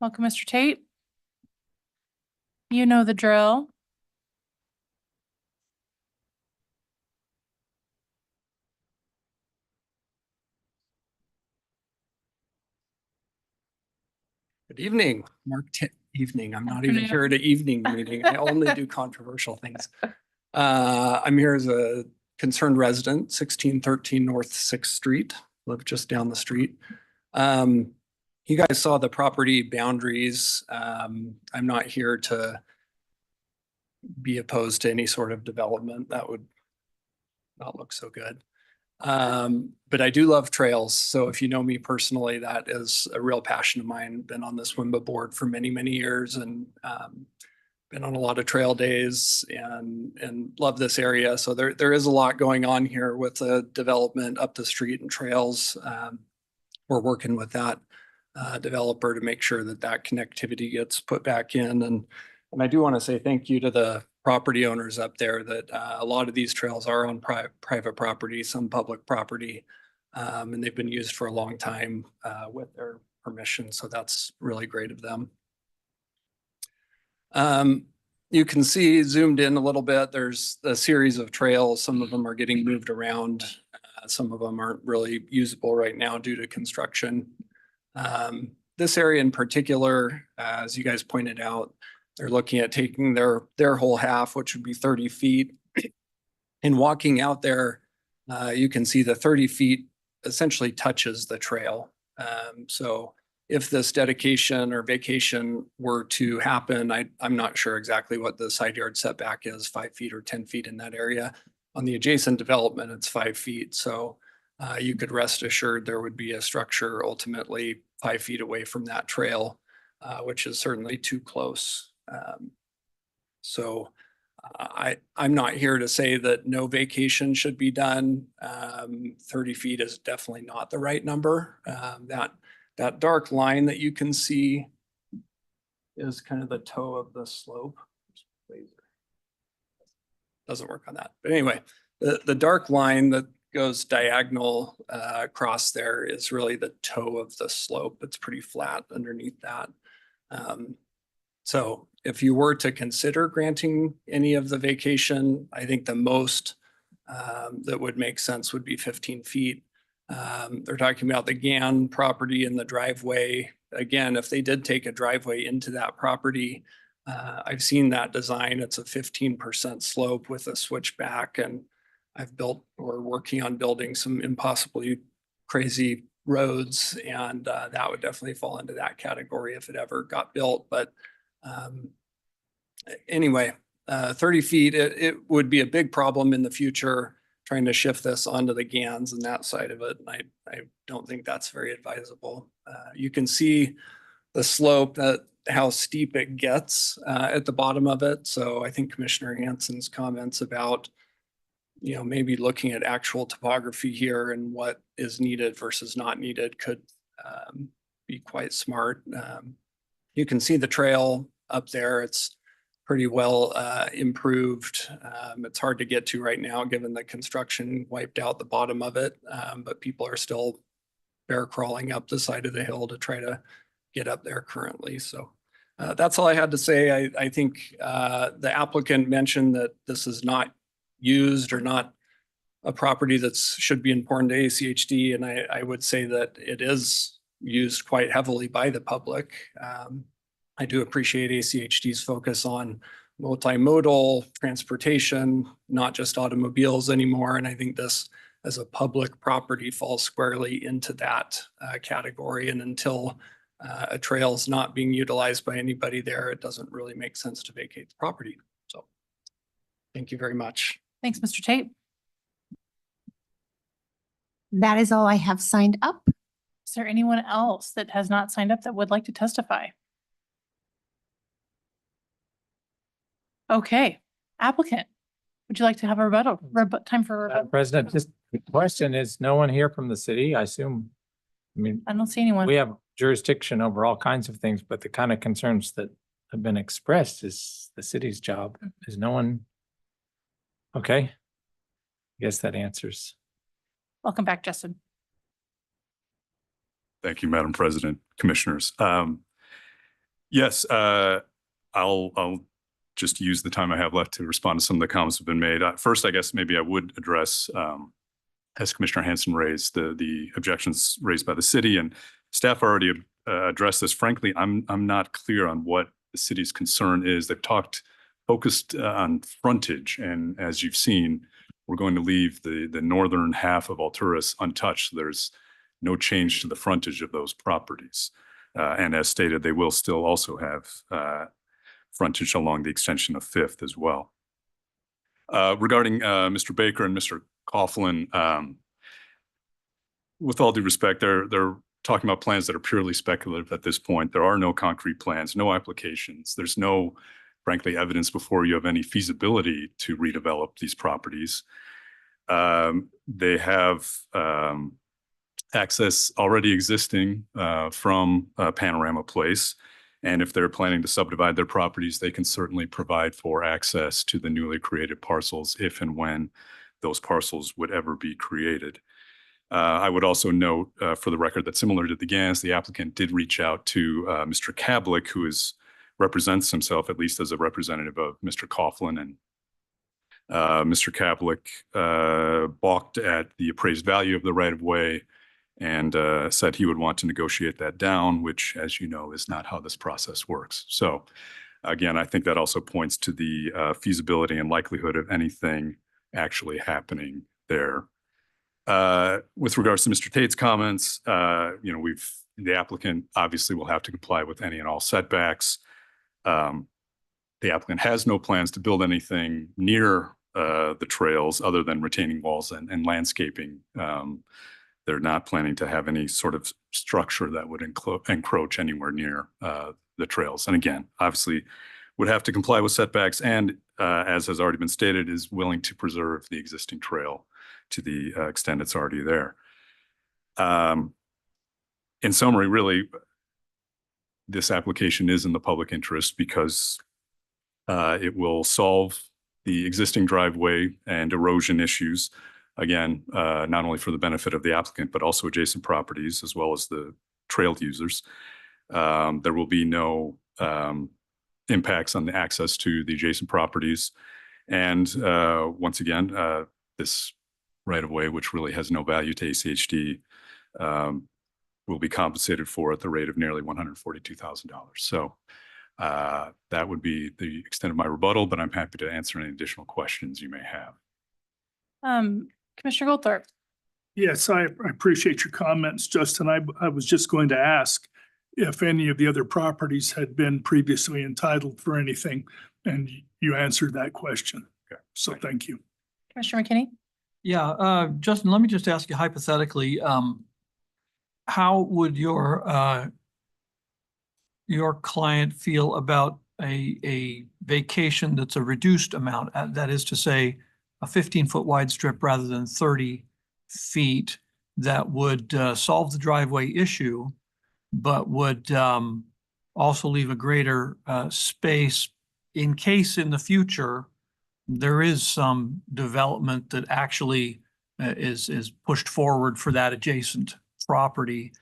Welcome, Mr. Tate. You know the drill. Good evening, evening. I'm not even Afternoon. here at an evening meeting. I only do controversial things. I'm here as a concerned resident, 1613 North 6th Street, live just down the street. You guys saw the property boundaries. I'm not here to be opposed to any sort of development. That would not look so good. But I do love trails. So if you know me personally, that is a real passion of mine. Been on this WIMBA board for many, many years and been on a lot of trail days and love this area. So there is a lot going on here with the development up the street and trails. We're working with that developer to make sure that that connectivity gets put back in. And I do want to say thank you to the property owners up there that a lot of these trails are on private property, some public property, and they've been used for a long time with their permission. So that's really great of them. You can see zoomed in a little bit, there's a series of trails. Some of them are getting moved around. Some of them aren't really usable right now due to construction. This area in particular, as you guys pointed out, they're looking at taking their whole half, which would be 30 feet. And walking out there, you can see the 30 feet essentially touches the trail. So if this dedication or vacation were to happen, I'm not sure exactly what the side yard setback is, 5 feet or 10 feet in that area. On the adjacent development, it's 5 feet. So you could rest assured there would be a structure ultimately 5 feet away from that trail, which is certainly too close. So I'm not here to say that no vacation should be done. 30 feet is definitely not the right number. That dark line that you can see is kind of the toe of the slope. Doesn't work on that. But anyway, the dark line that goes diagonal across there is really the toe of the slope. It's pretty flat underneath that. So if you were to consider granting any of the vacation, I think the most that would make sense would be 15 feet. They're talking about the GAN property and the driveway. Again, if they did take a driveway into that property, I've seen that design. It's a 15% slope with a switchback, and I've built or working on building some impossibly crazy roads, and that would definitely fall into that category if it ever got built. But anyway, 30 feet, it would be a big problem in the future trying to shift this onto the GANs and that side of it. And I don't think that's very advisable. You can see the slope, how steep it gets at the bottom of it. So I think Commissioner Hansen's comments about, you know, maybe looking at actual topography here and what is needed versus not needed could be quite smart. You can see the trail up there. It's pretty well improved. It's hard to get to right now, given the construction wiped out the bottom of it. But people are still bear crawling up the side of the hill to try to get up there currently. So that's all I had to say. I think the applicant mentioned that this is not used or not a property that should be important to ACHD. And I would say that it is used quite heavily by the public. I do appreciate ACHD's focus on multimodal transportation, not just automobiles anymore. And I think this as a public property falls squarely into that category. And until a trail is not being utilized by anybody there, it doesn't really make sense to vacate the property. So thank you very much. Thanks, Mr. Tate. That is all I have signed up. Is there anyone else that has not signed up that would like to testify? Okay, applicant, would you like to have a rebuttal, time for a rebuttal? President, just the question is, no one here from the city, I assume? I mean, I don't see anyone. we have jurisdiction over all kinds of things, but the kind of concerns that have been expressed is the city's job. Is no one? Okay. I guess that answers. Welcome back, Justin. Thank you, Madam President, Commissioners. Yes, I'll just use the time I have left to respond to some of the comments that have been made. First, I guess maybe I would address, as Commissioner Hanson raised, the objections raised by the city, and staff already addressed this. Frankly, I'm not clear on what the city's concern is. They've focused on frontage, and as you've seen, we're going to leave the northern half of Alturas untouched. So there's no change to the frontage of those properties. And as stated, they will still also have frontage along the extension of Fifth as well. Regarding Mr. Baker and Mr. Coughlin, with all due respect, they're talking about plans that are purely speculative at this point. There are no concrete plans, no applications. There's no, frankly, evidence before you of any feasibility to redevelop these properties. They have access already existing from Panorama Place. And if they're planning to subdivide their properties, they can certainly provide for access to the newly created parcels if and when those parcels would ever be created. I would also note for the record that similar to the GANs, the applicant did reach out to Mr. Kablik, who represents himself at least as a representative of Mr. Coughlin. And Mr. Kablik balked at the appraised value of the right-of-way and said he would want to negotiate that down, which, as you know, is not how this process works. So again, I think that also points to the feasibility and likelihood of anything actually happening there. With regards to Mr. Tate's comments, the applicant obviously will have to comply with any and all setbacks. The applicant has no plans to build anything near the trails other than retaining walls and landscaping. They're not planning to have any sort of structure that would encroach anywhere near the trails. And again, obviously would have to comply with setbacks and, as has already been stated, is willing to preserve the existing trail to the extent it's already there. In summary, really, this application is in the public interest because it will solve the existing driveway and erosion issues. Again, not only for the benefit of the applicant, but also adjacent properties as well as the trail users. There will be no impacts on the access to the adjacent properties. And once again, this right-of-way, which really has no value to ACHD, will be compensated for at the rate of nearly $142,000. So that would be the extent of my rebuttal, but I'm happy to answer any additional questions you may have. Commissioner Goldthorpe. Yes, I appreciate your comments, Justin. I was just going to ask if any of the other properties had been previously entitled for anything, and you answered that question. Okay. So thank you. Commissioner McKinney. Yeah, Justin, let me just ask you hypothetically, how would your client feel about a vacation that's a reduced amount? That is to say, a 15-foot wide strip rather than 30 feet that would solve the driveway issue, but would also leave a greater space in case in the future there is some development that actually is pushed forward for that adjacent property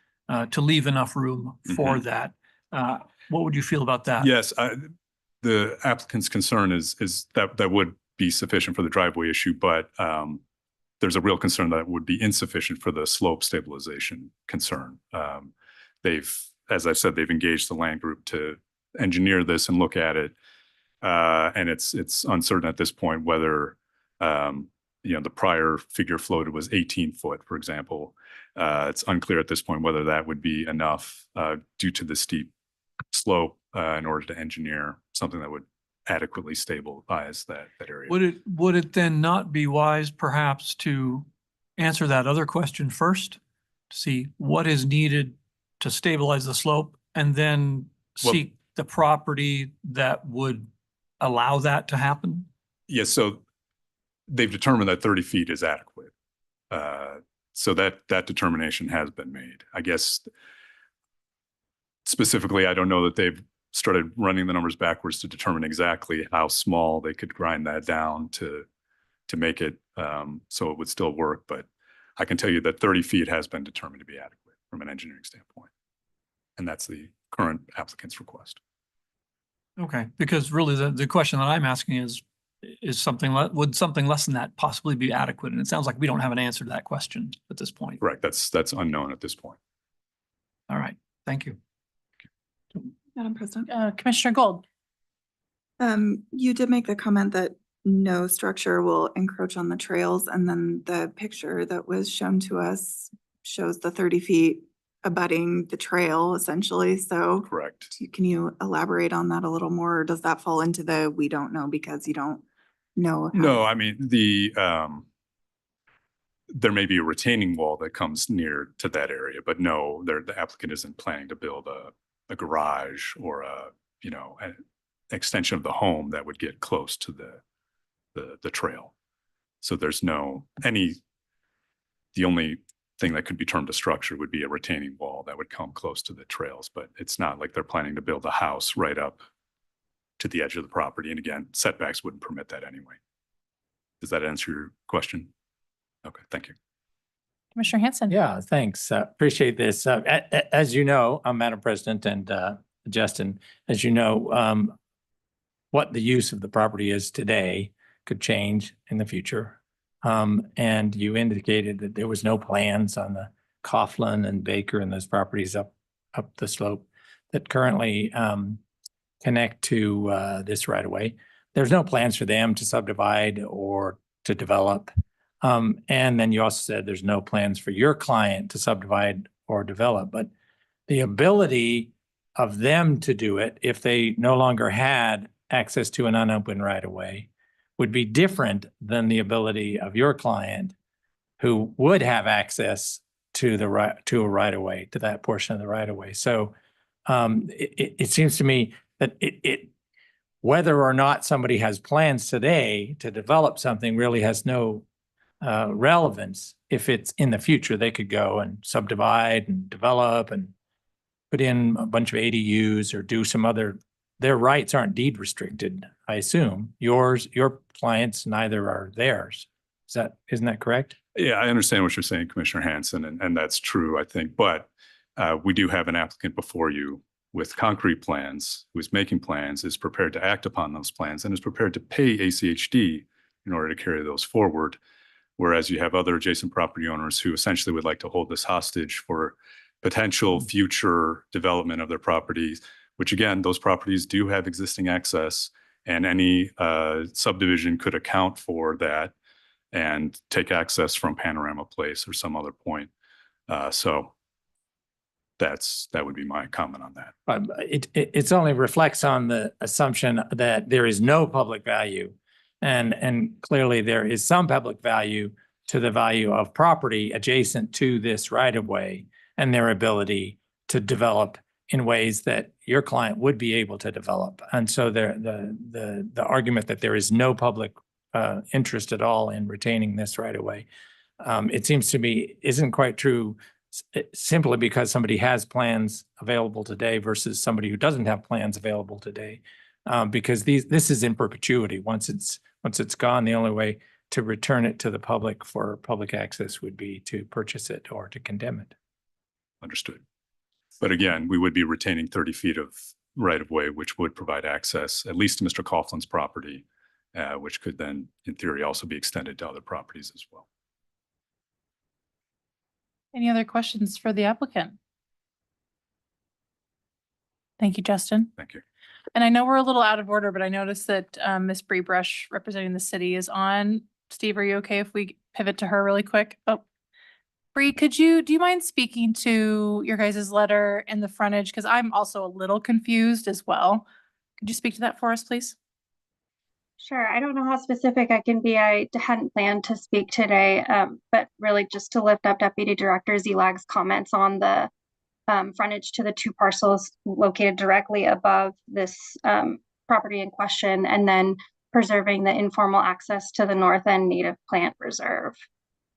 to leave enough room for that. What would you feel about that? Yes, the applicant's concern is that would be sufficient for the driveway issue, but there's a real concern that it would be insufficient for the slope stabilization concern. As I've said, they've engaged the land group to engineer this and look at it. And it's uncertain at this point whether, the prior figure floated was 18 foot, for example. It's unclear at this point whether that would be enough due to the steep slope in order to engineer something that would adequately stabilize that area. Would it then not be wise perhaps to answer that other question first? To see what is needed to stabilize the slope and then Well- seek the property that would allow that to happen? Yes, so they've determined that 30 feet is adequate. So that determination has been made. I guess specifically, I don't know that they've started running the numbers backwards to determine exactly how small they could grind that down to make it so it would still work. But I can tell you that 30 feet has been determined to be adequate from an engineering standpoint. And that's the current applicant's request. Okay, because really the question that I'm asking is would something less than that possibly be adequate? And it sounds like we don't have an answer to that question at this point. Correct. That's unknown at this point. All right, thank you. Madam President. Commissioner Gold. You did make the comment that no structure will encroach on the trails, and then the picture that was shown to us shows the 30 feet abutting the trail essentially. So Correct. can you elaborate on that a little more? Or does that fall into the, we don't know because you don't know? No, I mean, there may be a retaining wall that comes near to that area, but no, the applicant isn't planning to build a garage or an extension of the home that would get close to the trail. So there's the only thing that could be termed a structure would be a retaining wall that would come close to the trails, but it's not like they're planning to build a house right up to the edge of the property. And again, setbacks wouldn't permit that anyway. Does that answer your question? Okay, thank you. Commissioner Hanson. Yeah, thanks. Appreciate this. As you know, Madam President and Justin, as you know, what the use of the property is today could change in the future. And you indicated that there was no plans on the Coughlin and Baker and those properties up the slope that currently connect to this right of way. There's no plans for them to subdivide or to develop. And then you also said there's no plans for your client to subdivide or develop, but the ability of them to do it if they no longer had access to an unopened right of way would be different than the ability of your client who would have access to a right of way, to that portion of the right of way. So it seems to me that whether or not somebody has plans today to develop something really has no relevance. If it's in the future, they could go and subdivide and develop and put in a bunch of ADUs or do some other. Their rights aren't deed restricted, I assume. Your clients, neither are theirs. Isn't that correct? Yeah, I understand what you're saying, Commissioner Hanson, and that's true, I think. But we do have an applicant before you with concrete plans, who is making plans, is prepared to act upon those plans, and is prepared to pay ACHD in order to carry those forward. Whereas you have other adjacent property owners who essentially would like to hold this hostage for potential future development of their properties, which again, those properties do have existing access, and any subdivision could account for that and take access from Panorama Place or some other point. So that would be my comment on that. It only reflects on the assumption that there is no public value. And clearly there is some public value to the value of property adjacent to this right of way and their ability to develop in ways that your client would be able to develop. And so the argument that there is no public interest at all in retaining this right of way, it seems to me isn't quite true simply because somebody has plans available today versus somebody who doesn't have plans available today. Because this is in perpetuity. Once it's gone, the only way to return it to the public for public access would be to purchase it or to condemn it. Understood. But again, we would be retaining 30 feet of right of way, which would provide access at least to Mr. Coughlin's property, which could then, in theory, also be extended to other properties as well. Any other questions for the applicant? Thank you, Justin. Thank you. And I know we're a little out of order, but I noticed that Ms. Bree Brush representing the city is on. Steve, are you okay if we pivot to her really quick? Oh, Bree, do you mind speaking to your guys' letter and the frontage? Because I'm also a little confused as well. Could you speak to that for us, please? Sure. I don't know how specific I can be. I hadn't planned to speak today, but really just to lift up Deputy Director Zelag's comments on the frontage to the two parcels located directly above this property in question, and then preserving the informal access to the North End Native Plant Reserve.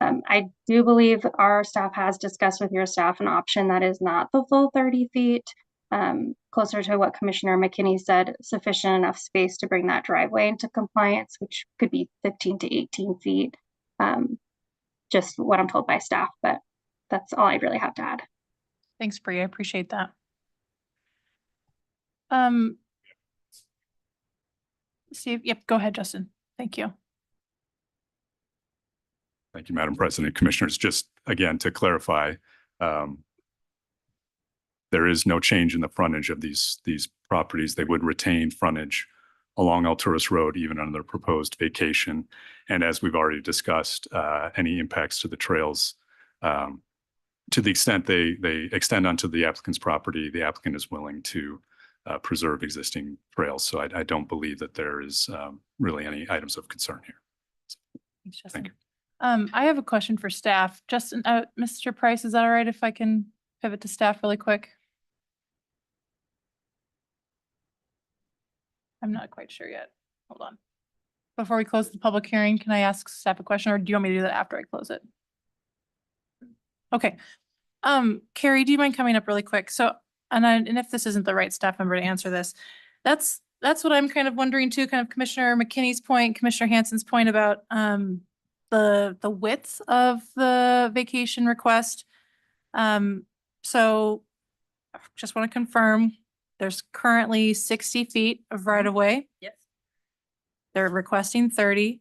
I do believe our staff has discussed with your staff an option that is not the full 30 feet, closer to what Commissioner McKinney said, sufficient enough space to bring that driveway into compliance, which could be 15 to 18 feet. Just what I'm told by staff, but that's all I really have to add. Thanks, Bree. I appreciate that. Steve, yep, go ahead, Justin. Thank you. Thank you, Madam President. Commissioners, just again, to clarify, there is no change in the frontage of these properties. They would retain frontage along Alturas Road, even under the proposed vacation. And as we've already discussed, any impacts to the trails, to the extent they extend onto the applicant's property, the applicant is willing to preserve existing trails. So I don't believe that there is really any items of concern here. Thanks, Justin. Thank you. I have a question for staff. Justin, Mr. Price, is that all right if I can pivot to staff really quick? I'm not quite sure yet. Hold on. Before we close the public hearing, can I ask staff a question, or do you want me to do that after I close it? Okay. Carrie, do you mind coming up really quick? So, and if this isn't the right staff member to answer this, that's what I'm kind of wondering too, kind of Commissioner McKinney's point, Commissioner Hansen's point about the width of the vacation request. So just want to confirm, there's currently 60 feet of right of way. Yes. They're requesting 30.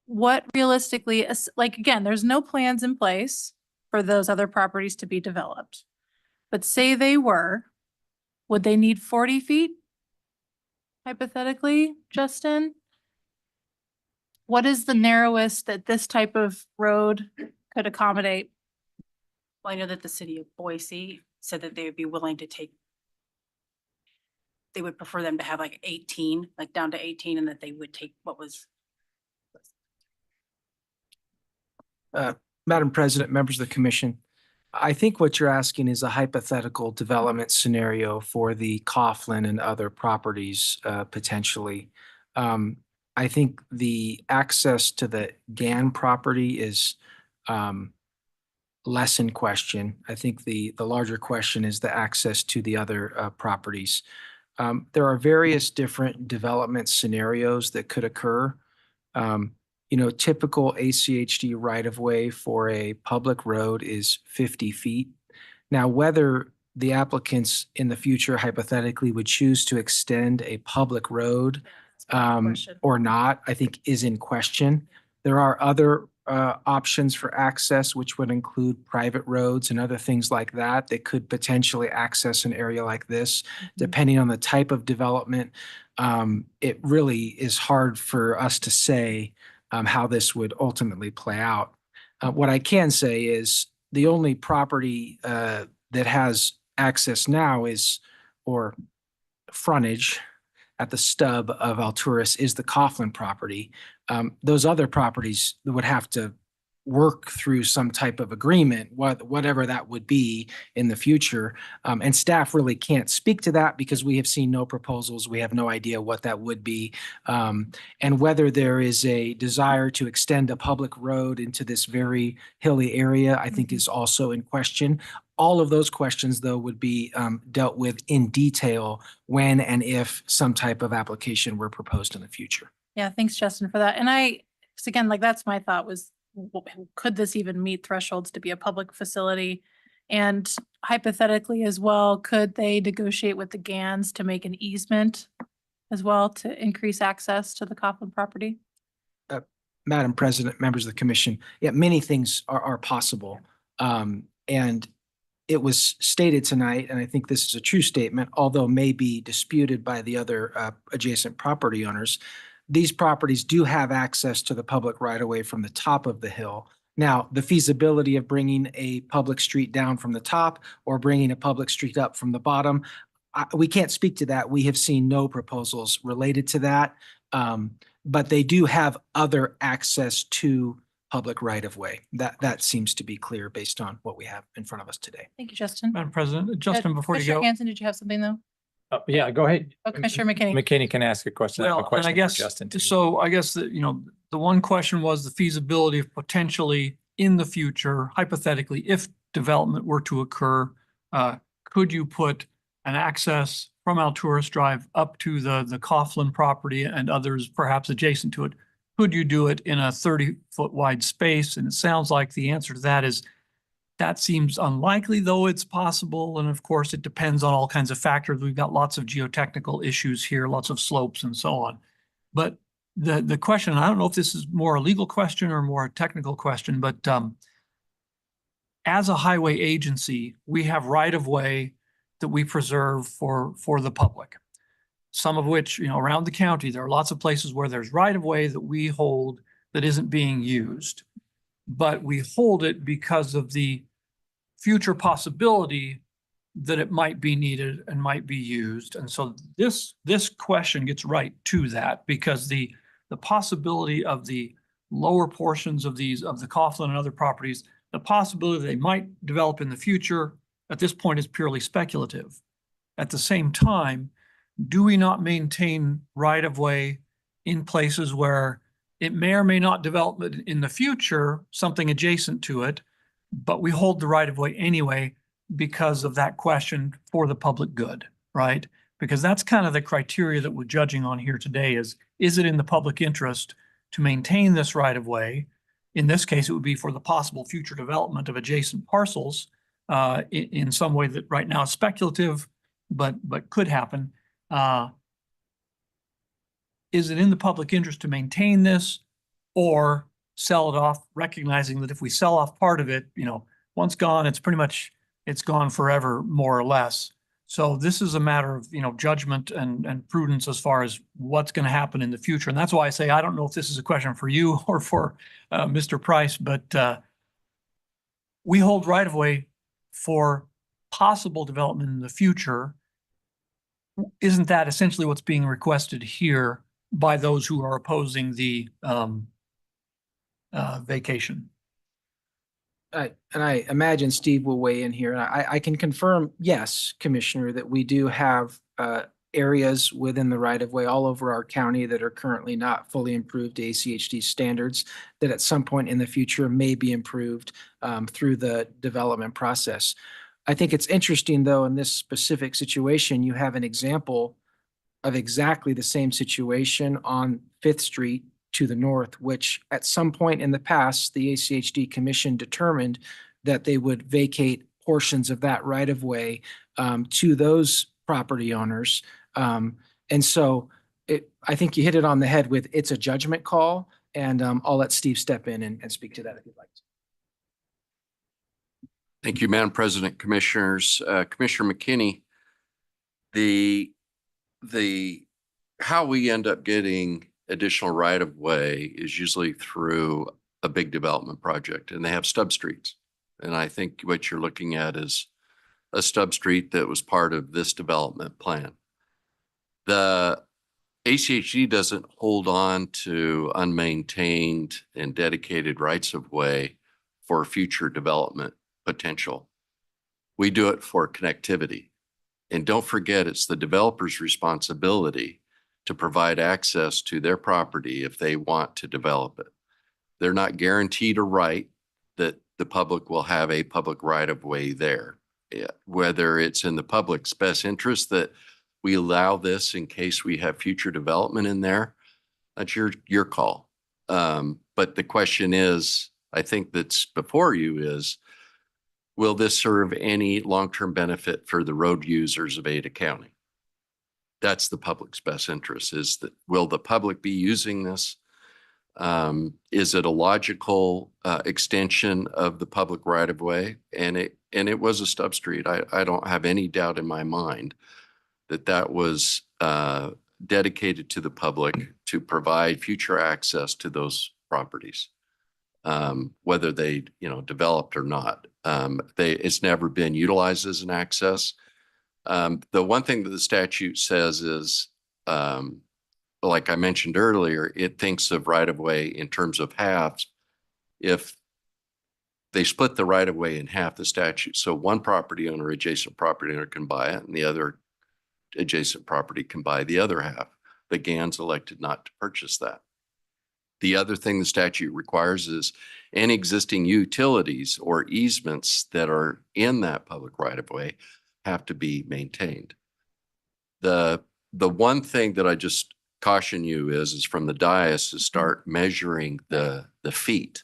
What realistically, like, again, there's no plans in place for those other properties to be developed. But say they were, would they need 40 feet? Hypothetically, Justin? What is the narrowest that this type of road could accommodate? Well, I know that the city of Boise said that they would be willing to take, they would prefer them to have like 18, like down to 18, and that they would take what was. Madam President, members of the commission, I think what you're asking is a hypothetical development scenario for the Coughlin and other properties potentially. I think the access to the GAN property is less in question. I think the larger question is the access to the other properties. There are various different development scenarios that could occur. Typical ACHD right-of-way for a public road is 50 feet. Now, whether the applicants in the future hypothetically would choose to extend a public road or not, I think is in question. There are other options for access, which would include private roads and other things like that that could potentially access an area like this, depending on the type of development. It really is hard for us to say how this would ultimately play out. What I can say is the only property that has access now or frontage at the stub of Alturas is the Coughlin property. Those other properties would have to work through some type of agreement, whatever that would be in the future. And staff really can't speak to that because we have seen no proposals. We have no idea what that would be. And whether there is a desire to extend a public road into this very hilly area, I think is also in question. All of those questions, though, would be dealt with in detail when and if some type of application were proposed in the future. Yeah, thanks, Justin, for that. And because again, like that's my thought was, could this even meet thresholds to be a public facility? And hypothetically as well, could they negotiate with the GANs to make an easement as well to increase access to the Coughlin property? Madam President, members of the commission, yeah, many things are possible. And it was stated tonight, and I think this is a true statement, although may be disputed by the other adjacent property owners. These properties do have access to the public right-of-way from the top of the hill. Now, the feasibility of bringing a public street down from the top or bringing a public street up from the bottom, we can't speak to that. We have seen no proposals related to that. But they do have other access to public right-of-way. That seems to be clear based on what we have in front of us today. Thank you, Justin. Madam President, Justin, before you Commissioner go. Hanson, did you have something though? Yeah, go ahead. Oh, Commissioner McKinney. McKinney can ask a question. I have a Well, and I question for guess, Justin, too. so I guess that, the one question was the feasibility of potentially in the future, hypothetically, if development were to occur, could you put an access from Alturas Drive up to the Coughlin property and others perhaps adjacent to it? Could you do it in a 30-foot wide space? And it sounds like the answer to that is that seems unlikely, though it's possible. And of course, it depends on all kinds of factors. We've got lots of geotechnical issues here, lots of slopes and so on. But the question, I don't know if this is more a legal question or more a technical question, but as a highway agency, we have right-of-way that we preserve for the public. Some of which, around the county, there are lots of places where there's right-of-way that we hold that isn't being used. But we hold it because of the future possibility that it might be needed and might be used. And so this question gets right to that, because the possibility of the lower portions of the Coughlin and other properties, the possibility they might develop in the future at this point is purely speculative. At the same time, do we not maintain right-of-way in places where it may or may not develop in the future, something adjacent to it, but we hold the right-of-way anyway because of that question for the public good, right? Because that's kind of the criteria that we're judging on here today is it in the public interest to maintain this right-of-way? In this case, it would be for the possible future development of adjacent parcels in some way that right now is speculative, but could happen. Is it in the public interest to maintain this or sell it off, recognizing that if we sell off part of it, once gone, it's gone forever, more or less. So this is a matter of, judgment and prudence as far as what's going to happen in the future. And that's why I say, I don't know if this is a question for you or for Mr. Price, but we hold right-of-way for possible development in the future. Isn't that essentially what's being requested here by those who are opposing the vacation? And I imagine Steve will weigh in here. And I can confirm, yes, Commissioner, that we do have areas within the right-of-way all over our county that are currently not fully improved to ACHD standards that at some point in the future may be improved through the development process. I think it's interesting, though, in this specific situation, you have an example of exactly the same situation on 5th Street to the north, which at some point in the past, the ACHD Commission determined that they would vacate portions of that right-of-way to those property owners. And so I think you hit it on the head with it's a judgment call, and I'll let Steve step in and speak to that if you'd like to. Thank you, Madam President, Commissioners. Commissioner McKinney, the how we end up getting additional right-of-way is usually through a big development project, and they have stub streets. And I think what you're looking at is a stub street that was part of this development plan. The ACHD doesn't hold on to unmaintained and dedicated rights of way for future development potential. We do it for connectivity. And don't forget, it's the developer's responsibility to provide access to their property if they want to develop it. They're not guaranteed a right that the public will have a public right of way there. Whether it's in the public's best interest that we allow this in case we have future development in there, that's your call. But the question is, I think that's before you is, will this serve any long-term benefit for the road users of Ada County? That's the public's best interest, is that will the public be using this? Is it a logical extension of the public right of way? And it was a stub street. I don't have any doubt in my mind that that was dedicated to the public to provide future access to those properties, whether they developed or not. It's never been utilized as an access. The one thing that the statute says is, like I mentioned earlier, it thinks of right-of-way in terms of halves. If they split the right-of-way in half, the statute, so one property owner, adjacent property owner can buy it, and the other adjacent property can buy the other half. The GAN's elected not to purchase that. The other thing the statute requires is any existing utilities or easements that are in that public right-of-way have to be maintained. The one thing that I just caution you is from the dais to start measuring the feet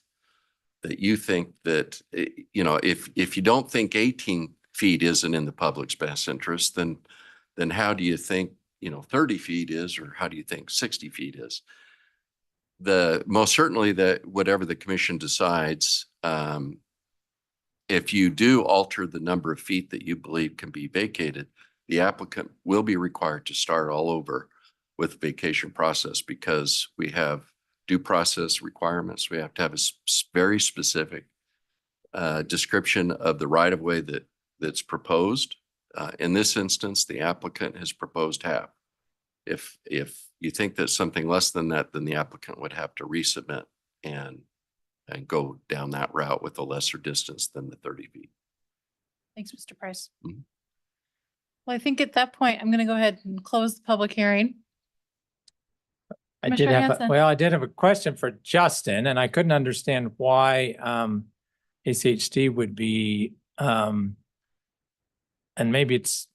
that you think that, if you don't think 18 feet isn't in the public's best interest, then how do you think, 30 feet is, or how do you think 60 feet is? Most certainly that whatever the commission decides, if you do alter the number of feet that you believe can be vacated, the applicant will be required to start all over with the vacation process, because we have due process requirements. We have to have a very specific description of the right-of-way that's proposed. In this instance, the applicant has proposed half. If you think that something less than that, then the applicant would have to resubmit and go down that route with a lesser distance than the 30 feet. Thanks, Mr. Price. Mhm. Well, I think at that point, I'm going to go ahead and close the public hearing. I did Commissioner have, Hanson. I did have a question for Justin, and I couldn't understand why ACHD would be, and maybe it's,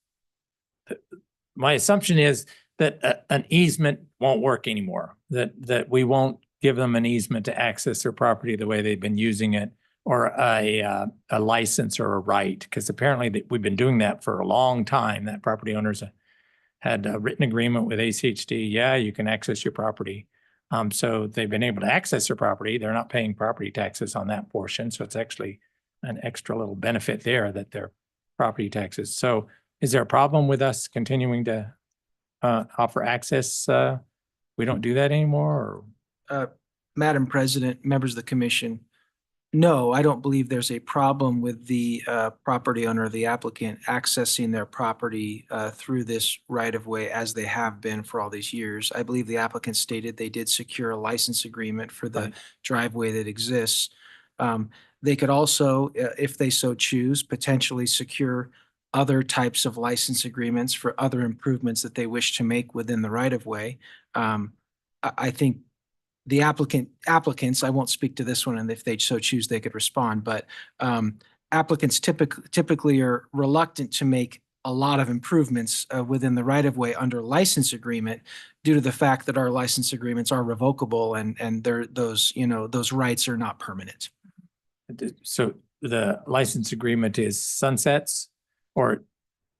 my assumption is that an easement won't work anymore, that we won't give them an easement to access their property the way they've been using it, or a license or a right, because apparently we've been doing that for a long time. That property owners had a written agreement with ACHD. Yeah, you can access your property. So they've been able to access their property. They're not paying property taxes on that portion. So it's actually an extra little benefit there that they're property taxes. So is there a problem with us continuing to offer access? We don't do that anymore, or? Madam President, members of the commission, no, I don't believe there's a problem with the property owner, the applicant, accessing their property through this right-of-way as they have been for all these years. I believe the applicant stated they did secure a license agreement for the driveway that exists. They could also, if they so choose, potentially secure other types of license agreements for other improvements that they wish to make within the right-of-way. I think the applicants, I won't speak to this one, and if they so choose, they could respond, but applicants typically are reluctant to make a lot of improvements within the right-of-way under license agreement due to the fact that our license agreements are revocable, and those rights are not permanent. So the license agreement is sunsets, or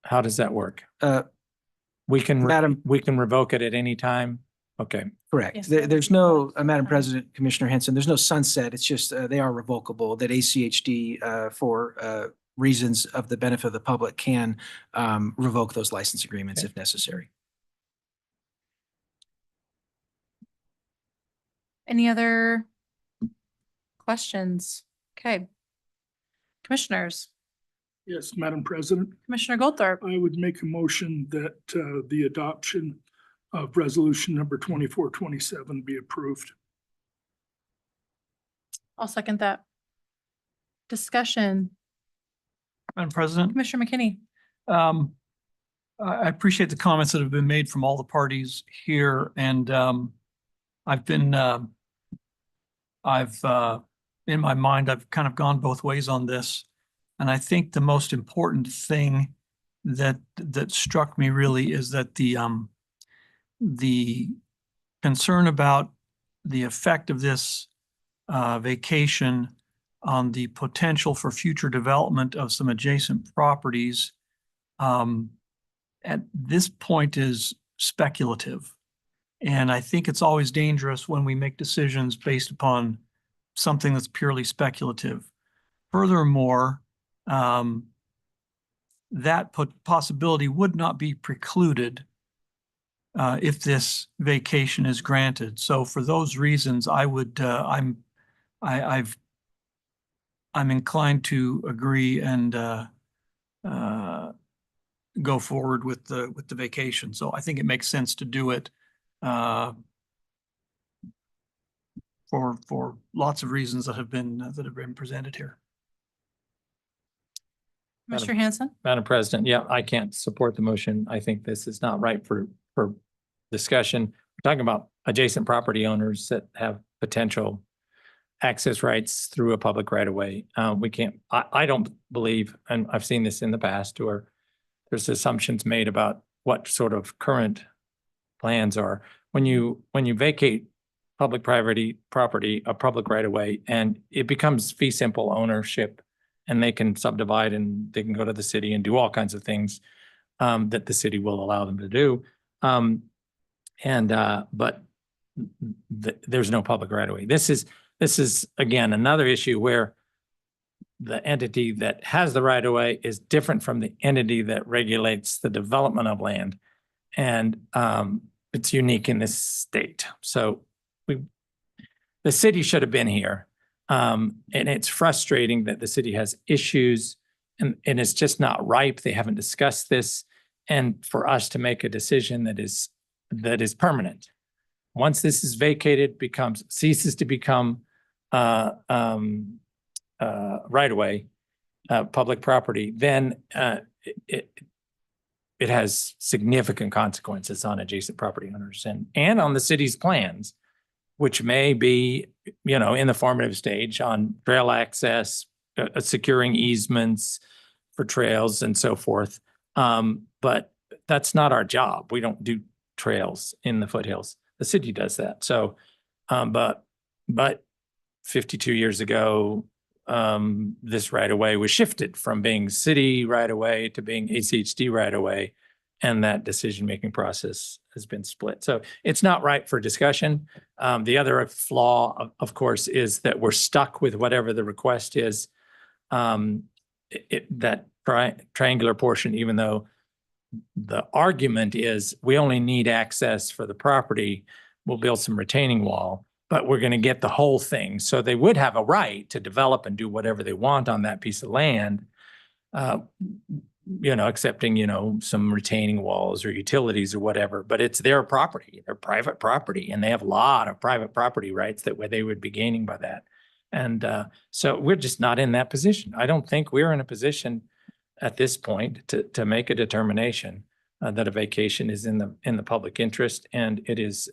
how does that work? We can revoke it at any time? Okay. Correct. Yes, There's no, Madam President, Commissioner Henson, there's no sunset. It's just they are revocable, that ACHD for reasons of the benefit of the public can revoke those license agreements if necessary. Any other questions? Okay. Commissioners, Yes, Madam President, Commissioner Goldthorpe, I would make a motion that the adoption of resolution number 2427 be approved. I'll second that. discussion? Madam President, Commissioner McKinney? I appreciate the comments that have been made from all the parties here, and in my mind, I've kind of gone both ways on this. And I think the most important thing that struck me really is that the concern about the effect of this vacation on the potential for future development of some adjacent properties at this point is speculative. And I think it's always dangerous when we make decisions based upon something that's purely speculative. Furthermore, that possibility would not be precluded if this vacation is granted. So for those reasons, I'm inclined to agree and go forward with the vacation. So I think it makes sense to do it for lots of reasons that have been presented here. Commissioner Hanson? Madam President, yeah, I can't support the motion. I think this is not right for discussion. We're talking about adjacent property owners that have potential access rights through a public right of way. I don't believe, and I've seen this in the past, where there's assumptions made about what sort of current plans are. When you vacate public property, a public right of way, and it becomes fee simple ownership, and they can subdivide and they can go to the city and do all kinds of things that the city will allow them to do. But there's no public right of way. This is again another issue where the entity that has the right of way is different from the entity that regulates the development of land, and it's unique in this state. So the city should have been here. And it's frustrating that the city has issues and it's just not ripe. They haven't discussed this. And for us to make a decision that is permanent. Once this is vacated, ceases to become right away, public property, then it has significant consequences on adjacent property owners and on the city's plans, which may be, in the formative stage on trail access, securing easements for trails and so forth. But that's not our job. We don't do trails in the foothills. The city does that. So, but 52 years ago, this right of way was shifted from being city right of way to being ACHD right of way. And that decision-making process has been split. So it's not right for discussion. The other flaw, of course, is that we're stuck with whatever the request is. That triangular portion, even though the argument is we only need access for the property, we'll build some retaining wall, but we're going to get the whole thing. So they would have a right to develop and do whatever they want on that piece of land. Accepting, some retaining walls or utilities or whatever, but it's their property, their private property, and they have a lot of private property rights that they would be gaining by that. And so we're just not in that position. I don't think we're in a position at this point to make a determination that a vacation is in the public interest. And it's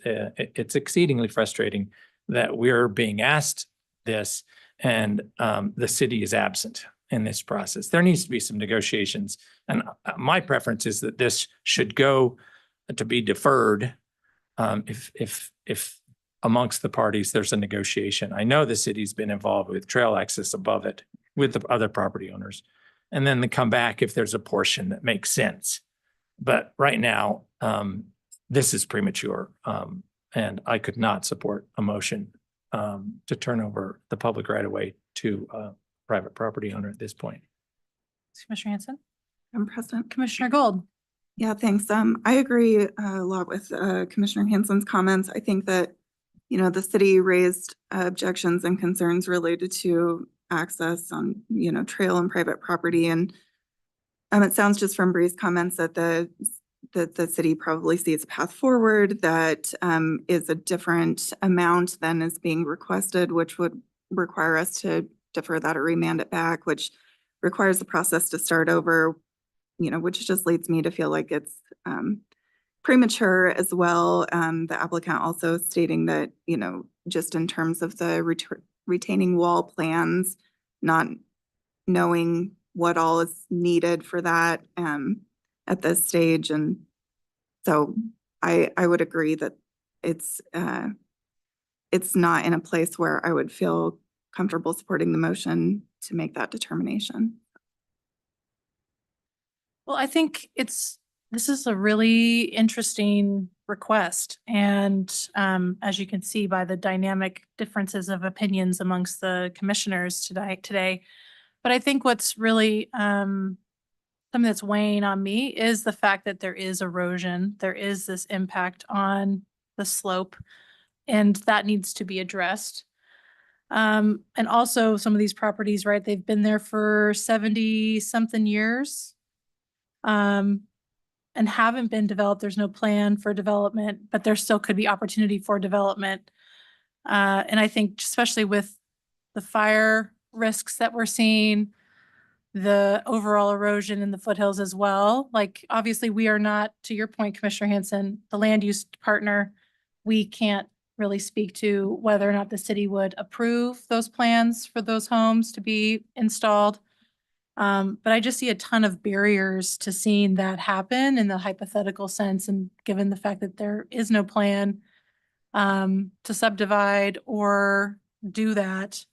exceedingly frustrating that we're being asked this and the city is absent in this process. There needs to be some negotiations. And my preference is that this should go to be deferred if amongst the parties there's a negotiation. I know the city's been involved with trail access above it with the other property owners. And then they come back if there's a portion that makes sense. But right now, this is premature. And I could not support a motion to turn over the public right of way to private property owner at this point. Commissioner Hanson? Madam President. Commissioner Gold? Yeah, thanks. I agree a lot with Commissioner Hanson's comments. I think that, the city raised objections and concerns related to access on, trail and private property. And it sounds just from Bree's comments that the city probably sees a path forward that is a different amount than is being requested, which would require us to defer that or remand it back, which requires the process to start over, which just leads me to feel like it's premature as well. The applicant also stating that, just in terms of the retaining wall plans, not knowing what all is needed for that at this stage. And so I would agree that it's not in a place where I would feel comfortable supporting the motion to make that determination. Well, I think this is a really interesting request. And as you can see by the dynamic differences of opinions amongst the commissioners today. But I think what's really something that's weighing on me is the fact that there is erosion. There is this impact on the slope, and that needs to be addressed. And also some of these properties, right, they've been there for 70-something years. And haven't been developed. There's no plan for development, but there still could be opportunity for development. And I think especially with the fire risks that we're seeing, the overall erosion in the foothills as well. Like, obviously we are not, to your point, Commissioner Hanson, the land use partner. We can't really speak to whether or not the city would approve those plans for those homes to be installed. But I just see a ton of barriers to seeing that happen in the hypothetical sense, and given the fact that there is no plan to subdivide or do that.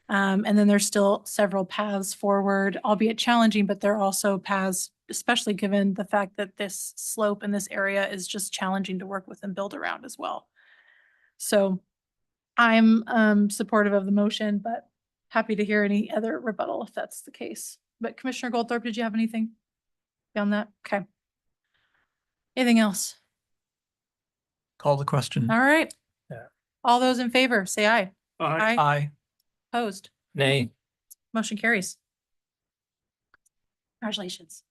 And then there's still several paths forward, albeit challenging, but there are also paths, especially given the fact that this slope in this area is just challenging to work with and build around as well. So I'm supportive of the motion, but happy to hear any other rebuttal if that's the case. But Commissioner Goldthorpe, did you have anything beyond that? Okay. Anything else? Call the question. All right. Yeah. All those in favor, say aye. Aye. Aye. Opposed? Nay. Motion carries. Congratulations.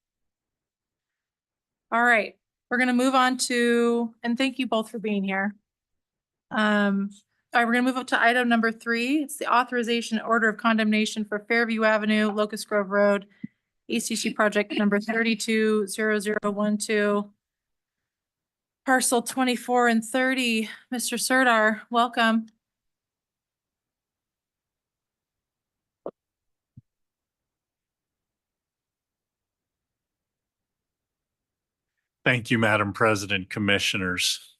All right, we're gonna move on to, and thank you both for being here. All right, we're gonna move up to item number 3. It's the authorization order of condemnation for Fairview Avenue, Locust Grove Road, ACC project number 320012. Parcel 24 and 30. Mr. Sirdar, welcome. Thank you, Madam President, Commissioners.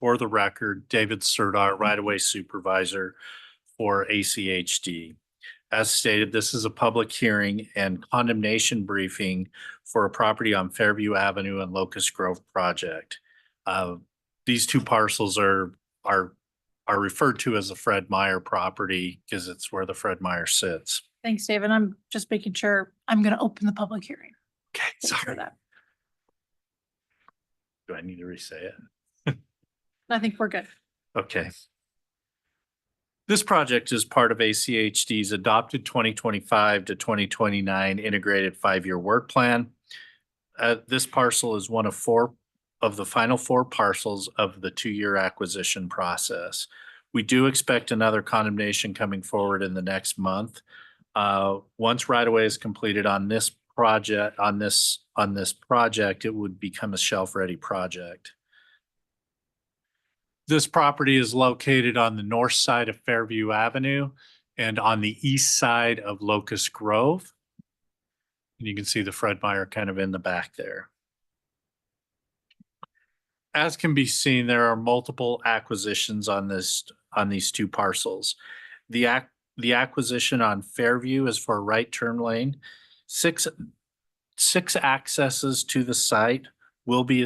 For the record, David Sirdar, right-of-way supervisor for ACHD. As stated, this is a public hearing and condemnation briefing for a property on Fairview Avenue and Locust Grove project. These two parcels are referred to as the Fred Meyer property because it's where the Fred Meyer sits. Thanks, David. I'm just making sure I'm gonna open the public hearing. Okay, Thanks for sorry. that. Do I need to re-say it? I think we're good. Okay. This project is part of ACHD's adopted 2025 to 2029 integrated 5-year work plan. This parcel is one of 4 of the final 4 parcels of the 2-year acquisition process. We do expect another condemnation coming forward in the next month. Once right-of-way is completed on this project, it would become a shelf-ready project. This property is located on the north side of Fairview Avenue and on the east side of Locust Grove. And you can see the Fred Meyer kind of in the back there. As can be seen, there are multiple acquisitions on these 2 parcels. The acquisition on Fairview is for a right turn lane. 6 accesses to the site will be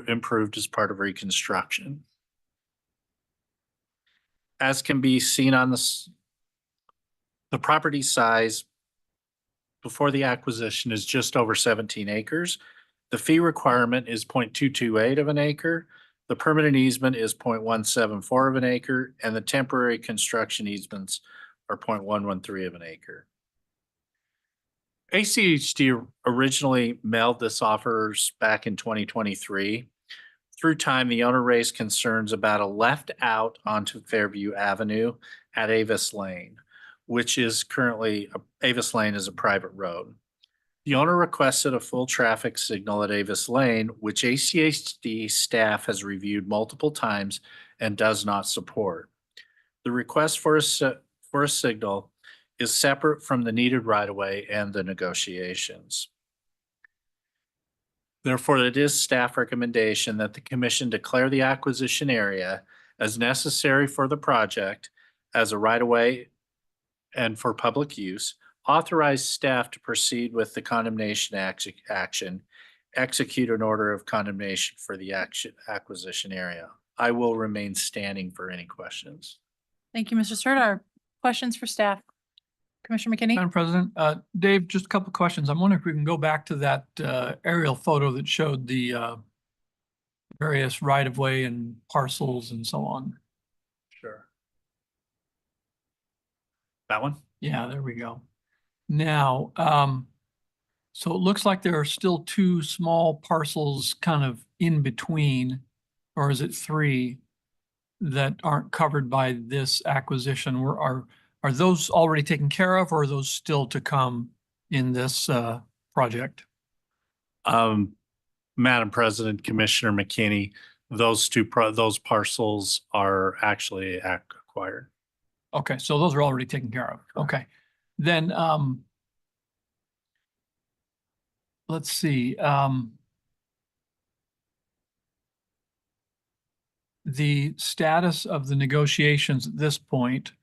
improved as part of reconstruction. As can be seen on the property size before the acquisition is just over 17 acres. The fee requirement is 0.228 of an acre. The permanent easement is 0.174 of an acre, and the temporary construction easements are 0.113 of an acre. ACHD originally mailed this offers back in 2023. Through time, the owner raised concerns about a left out onto Fairview Avenue at Avis Lane. which is currently, Avis Lane is a private road. The owner requested a full traffic signal at Avis Lane, which ACHD staff has reviewed multiple times and does not support. The request for a signal is separate from the needed right-of-way and the negotiations. Therefore, it is staff recommendation that the commission declare the acquisition area as necessary for the project as a right-of-way and for public use, authorize staff to proceed with the condemnation action, execute an order of condemnation for the acquisition area. I will remain standing for any questions. Thank you, Mr. Serdar. Questions for staff? Commissioner McKinney? Madam President, Dave, just a couple of questions. I'm wondering if we can go back to that aerial photo that showed the various right-of-way and parcels and so on. Sure. That one? Yeah, there we go. Now, so it looks like there are still two small parcels kind of in between, or is it three that aren't covered by this acquisition? Are those already taken care of, or are those still to come in this project? Madam President, Commissioner McKinney, those those parcels are actually acquired. Okay, so those are already taken care of. Okay. Then let's see. The status of the negotiations at this point,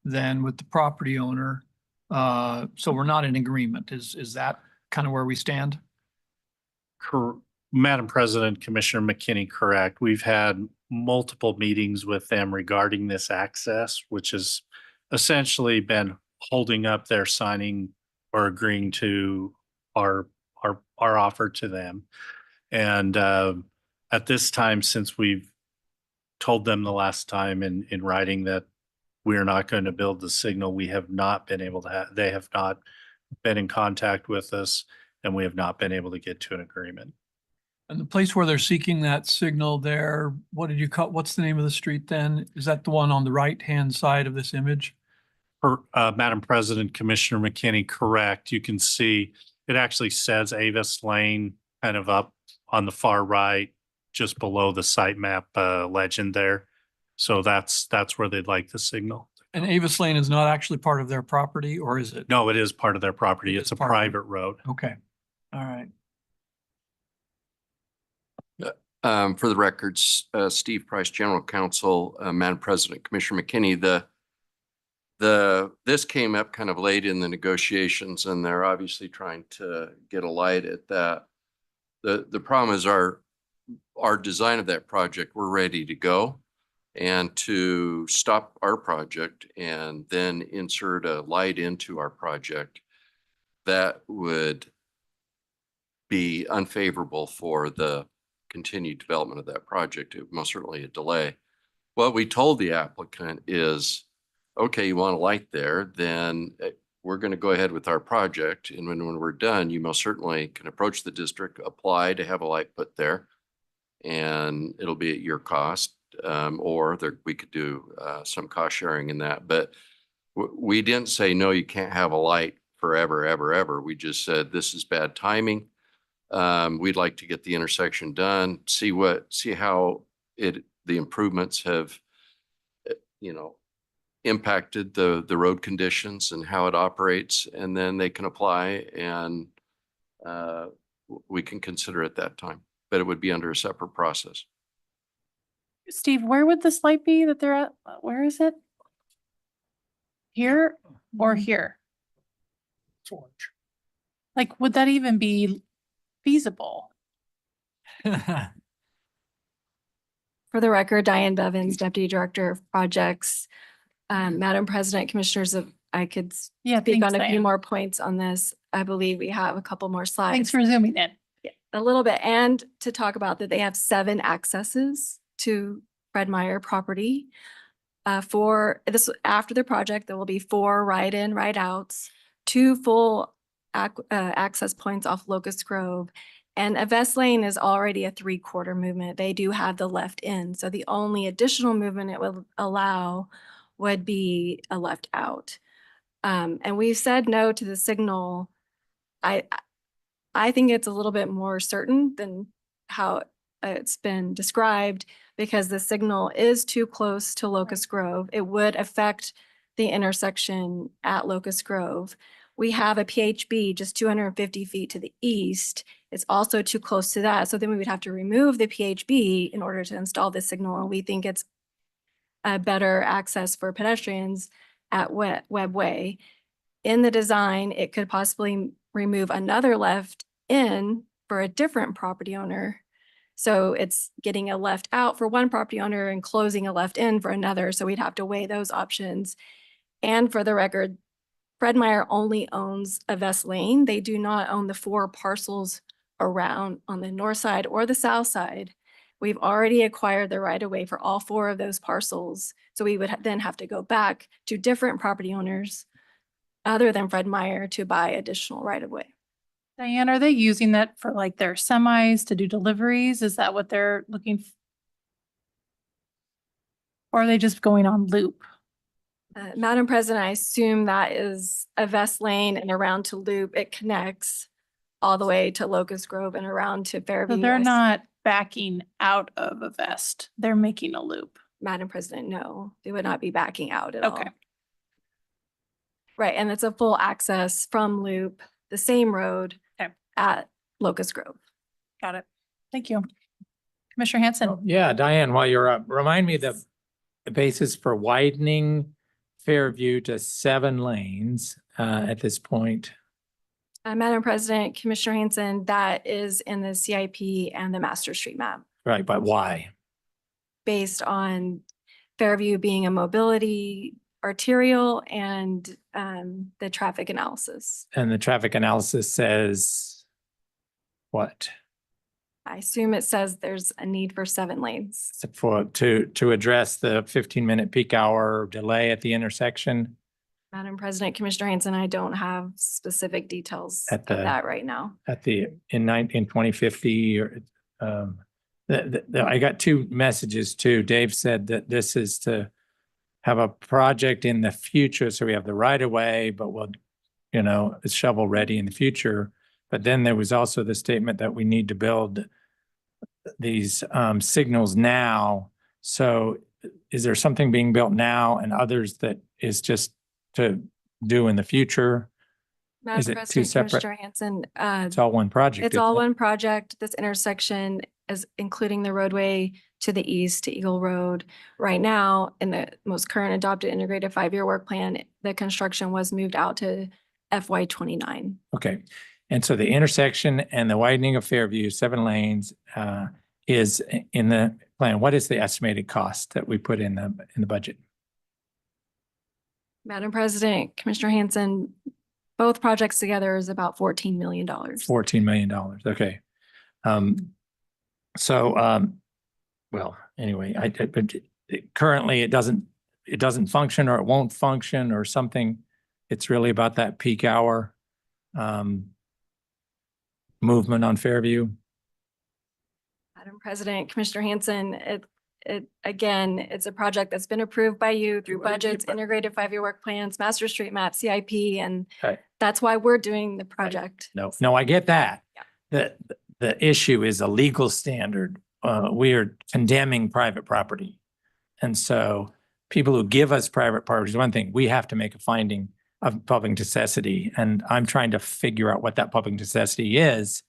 then with the property owner. So we're not in agreement. Is that kind of where we stand? Madam President, Commissioner McKinney, correct. We've had multiple meetings with them regarding this access, which has essentially been holding up their signing or agreeing to our offer to them. And at this time, since we've told them the last time in writing that we are not going to build the signal, we have not been able to they have not been in contact with us, and we have not been able to get to an agreement. And the place where they're seeking that signal there, what did you call, what's the name of the street then? Is that the one on the right-hand side of this image? Madam President, Commissioner McKinney, correct. You can see it actually says Avis Lane kind of up on the far right, just below the site map legend there. So that's where they'd like the signal. And Avis Lane is not actually part of their property, or is it? No, it is part of their property. It It's is a part of it. private road. Okay, all right. For the records, Steve Price, General Counsel, Madam President, Commissioner McKinney, this came up kind of late in the negotiations, and they're obviously trying to get a light at that. The problem is our design of that project, we're ready to go. And to stop our project and then insert a light into our project, that would be unfavorable for the continued development of that project. It most certainly a delay. What we told the applicant is, okay, you want a light there, then we're going to go ahead with our project. And when we're done, you most certainly can approach the district, apply to have a light put there, and it'll be at your cost. Or we could do some cost sharing in that. But we didn't say, no, you can't have a light forever, ever, ever. We just said, this is bad timing. We'd like to get the intersection done, see how the improvements have, impacted the road conditions and how it operates, and then they can apply, and we can consider at that time, but it would be under a separate process. Steve, where would this light be that they're at? Where is it? Here or here? Like, would that even be feasible? For the record, Diane Bevins, Deputy Director of Projects. Madam President, Commissioners, I could Yeah, speak thanks, on a few Diane. more points on this. I believe we have a couple more slides. Thanks for zooming in. A little bit, and to talk about that they have 7 accesses to Fred Meyer property. For this, after the project, there will be 4 right-in, right-outs, 2 full access points off Locust Grove. And Avis Lane is already a 3/4 movement. They do have the left in. So the only additional movement it will allow would be a left out. And we've said no to the signal. I think it's a little bit more certain than how it's been described because the signal is too close to Locust Grove. It would affect the intersection at Locust Grove. We have a PHB just 250 feet to the east. It's also too close to that. So then we would have to remove the PHB in order to install the signal. And we think it's a better access for pedestrians at Webb Way. In the design, it could possibly remove another left in for a different property owner. So it's getting a left out for one property owner and closing a left in for another. So we'd have to weigh those options. And for the record, Fred Meyer only owns a Vest Lane. They do not own the 4 parcels around on the north side or the south side. We've already acquired the right of way for all 4 of those parcels. So we would then have to go back to different property owners other than Fred Meyer to buy additional right of way. Diane, are they using that for like their semis to do deliveries? Is that what they're looking? Or are they just going on loop? Madam President, I assume that is a Vest Lane and around to Loop. It connects all the way to Locust Grove and around to Fairview. So they're not backing out of a vest. They're making a loop. Madam President, no, they would not be backing out at all. Okay. Right, and it's a full access from Loop, the same road Okay. at Locust Grove. Got it. Thank you. Commissioner Hanson. Yeah, Diane, while you're up, remind me the basis for widening Fairview to 7 lanes at this point. Madam President, Commissioner Hanson, that is in the CIP and the master street map Right, but why? based on Fairview being a mobility arterial and the traffic analysis. And the traffic analysis says what? I assume it says there's a need for 7 lanes. To address the 15-minute peak hour delay at the intersection? Madam President, Commissioner Hanson, I don't have specific details At of the- that right now. In 2050 or I got 2 messages too. Dave said that this is to have a project in the future. So we have the right of way, but we'll, it's shovel ready in the future. But then there was also the statement that we need to build these signals now. So is there something being built now and others that is just to do in the future? Is Madam it 2 President, separate? Commissioner Hanson, It's all one project. it's all isn't it? one project. This intersection is including the roadway to the east to Eagle Road. Right now, in the most current adopted integrated 5-year work plan, the construction was moved out to FY 29. Okay. And so the intersection and the widening of Fairview, 7 lanes, is in the plan. What is the estimated cost that we put in the budget? Madam President, Commissioner Hanson, both projects together is about $14 million. $14 million. Okay. Well, anyway, currently it doesn't function or it won't function or something. It's really about that peak hour movement on Fairview. Madam President, Commissioner Hanson, again, it's a project that's been approved by you through budgets, integrated 5-year work plans, master street map, CIP, and Okay. that's why we're doing the project. No, I get that. Yeah. The issue is a legal standard. We are condemning private property. And so people who give us private property is one thing. We have to make a finding of public necessity. And I'm trying to figure out what that public necessity is.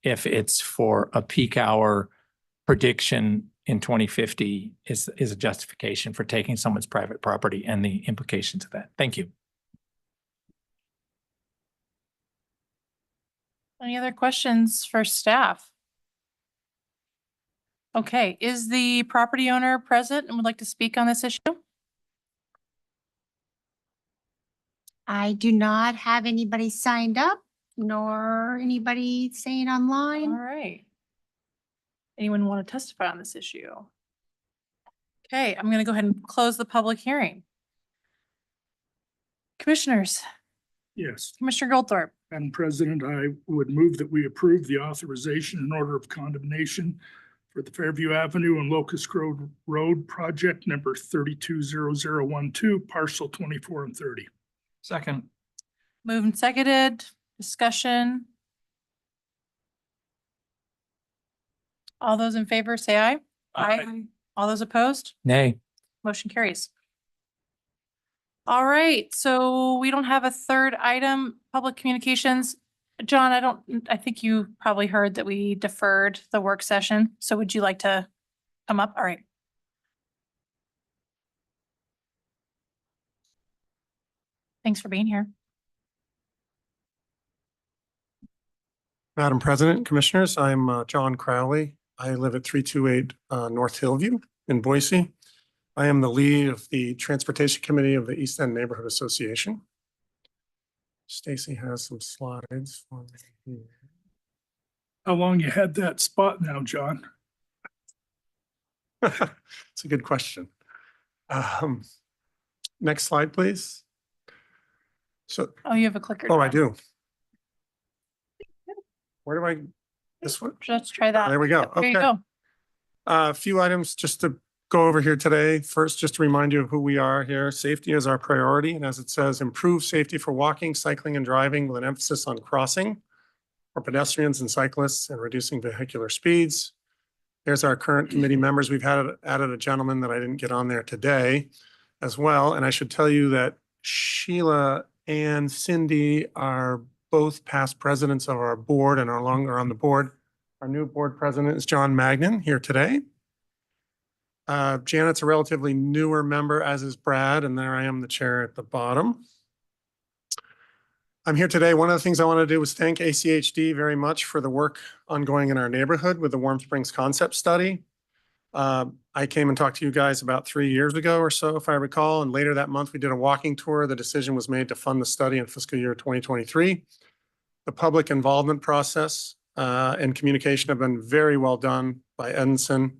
If it's for a peak hour prediction in 2050 is a justification for taking someone's private property and the implications of that. Thank you. Any other questions for staff? Okay, is the property owner present and would like to speak on this issue? I do not have anybody signed up, nor anybody saying All online. right. Anyone want to testify on this issue? Okay, I'm going to go ahead and close the public hearing. Commissioners, Yes. Commissioner Goldthorpe, Madam President, I would move that we approve the authorization and order of condemnation for the Fairview Avenue and Locust Grove Road project number 320012, parcel 24 and 30. Second. Moved and seconded, discussion. All those in favor say aye. Aye. All those opposed? Nay. Motion carries. All right, so we don't have a third item, public communications. John, I think you probably heard that we deferred the work session. So would you like to come up? All right. Thanks for being here. Madam President, Commissioners, I'm John Crowley. I live at 328 North Hillview in Boise. I am the lead of the Transportation Committee of the East End Neighborhood Association. Stacy has some slides for me here. How long you had that spot now, John? It's a good question. Next slide, please. So, Oh, you have a clicker. oh, I John. do. Where do I, this one? Let's try that. There we go. Yep, there you Okay. go. A few items just to go over here today. First, just to remind you of who we are here. Safety is our priority. And as it says, improve safety for walking, cycling, and driving with an emphasis on crossing for pedestrians and cyclists and reducing vehicular speeds. Here's our current committee members. We've added a gentleman that I didn't get on there today as well. And I should tell you that Sheila and Cindy are both past presidents of our board and are longer on the board. Our new board president is John Magnan here today. Janet's a relatively newer member, as is Brad, and there I am, the chair at the bottom. I'm here today. One of the things I want to do was thank ACHD very much for the work ongoing in our neighborhood with the Warm Springs concept study. I came and talked to you guys about 3 years ago or so, if I recall, and later that month we did a walking tour. The decision was made to fund the study in fiscal year 2023. The public involvement process and communication have been very well done by Edinson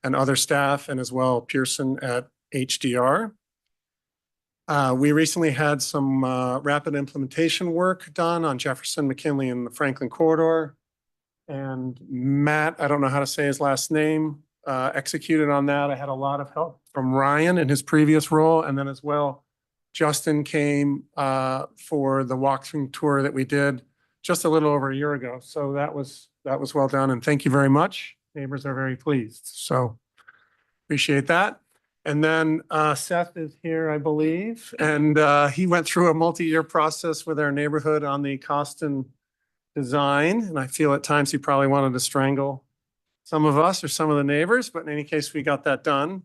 and other staff, and as well Pearson at HDR. We recently had some rapid implementation work done on Jefferson, McKinley, and the Franklin corridor. And Matt, I don't know how to say his last name, executed on that. I had a lot of help from Ryan in his previous role, and then as well, Justin came for the walkthrough tour that we did just a little over a year ago. So that was well done, and thank you very much. Neighbors are very pleased, so appreciate that. And then Seth is here, I believe, and he went through a multi-year process with our neighborhood on the cost and design, and I feel at times he probably wanted to strangle some of us or some of the neighbors, but in any case, we got that done.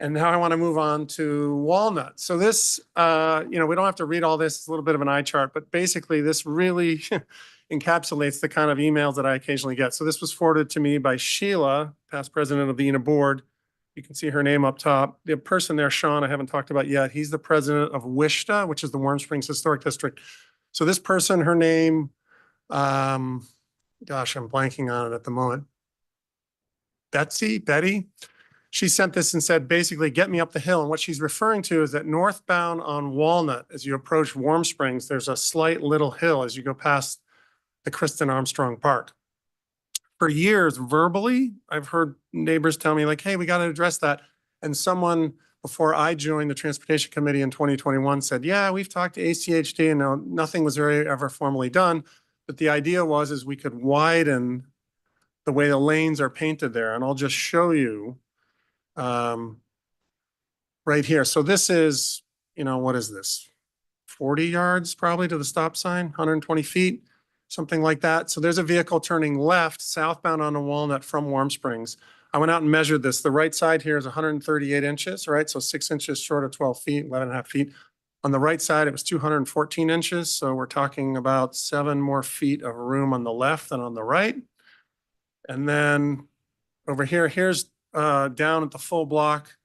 And now I want to move on to Walnut. So this, we don't have to read all this. It's a little bit of an eye chart, but basically this really encapsulates the kind of emails that I occasionally get. So this was forwarded to me by Sheila, past president of the INA board. You can see her name up top. The person there, Sean, I haven't talked about yet. He's the president of WISTA, which is the Warm Springs Historic District. So this person, her name, gosh, I'm blanking on it at the moment. Betty. She sent this and said, basically, get me up the hill. And what she's referring to is that northbound on Walnut, as you approach Warm Springs, there's a slight little hill as you go past the Kristen Armstrong Park. For years, verbally, I've heard neighbors tell me like, hey, we got to address that. And someone before I joined the Transportation Committee in 2021 said, yeah, we've talked to ACHD and nothing was ever formally done. But the idea is we could widen the way the lanes are painted there. And I'll just show you right here. So this is, what is this? 40 yards probably to the stop sign, 120 feet, something like that. So there's a vehicle turning left southbound on a Walnut from Warm Springs. I went out and measured this. The right side here is 138 inches, right? So 6 inches short of 12 feet, 11 and a half feet. On the right side, it was 214 inches. So we're talking about 7 more feet of room on the left than on the right. And then over here, here's down at the full block.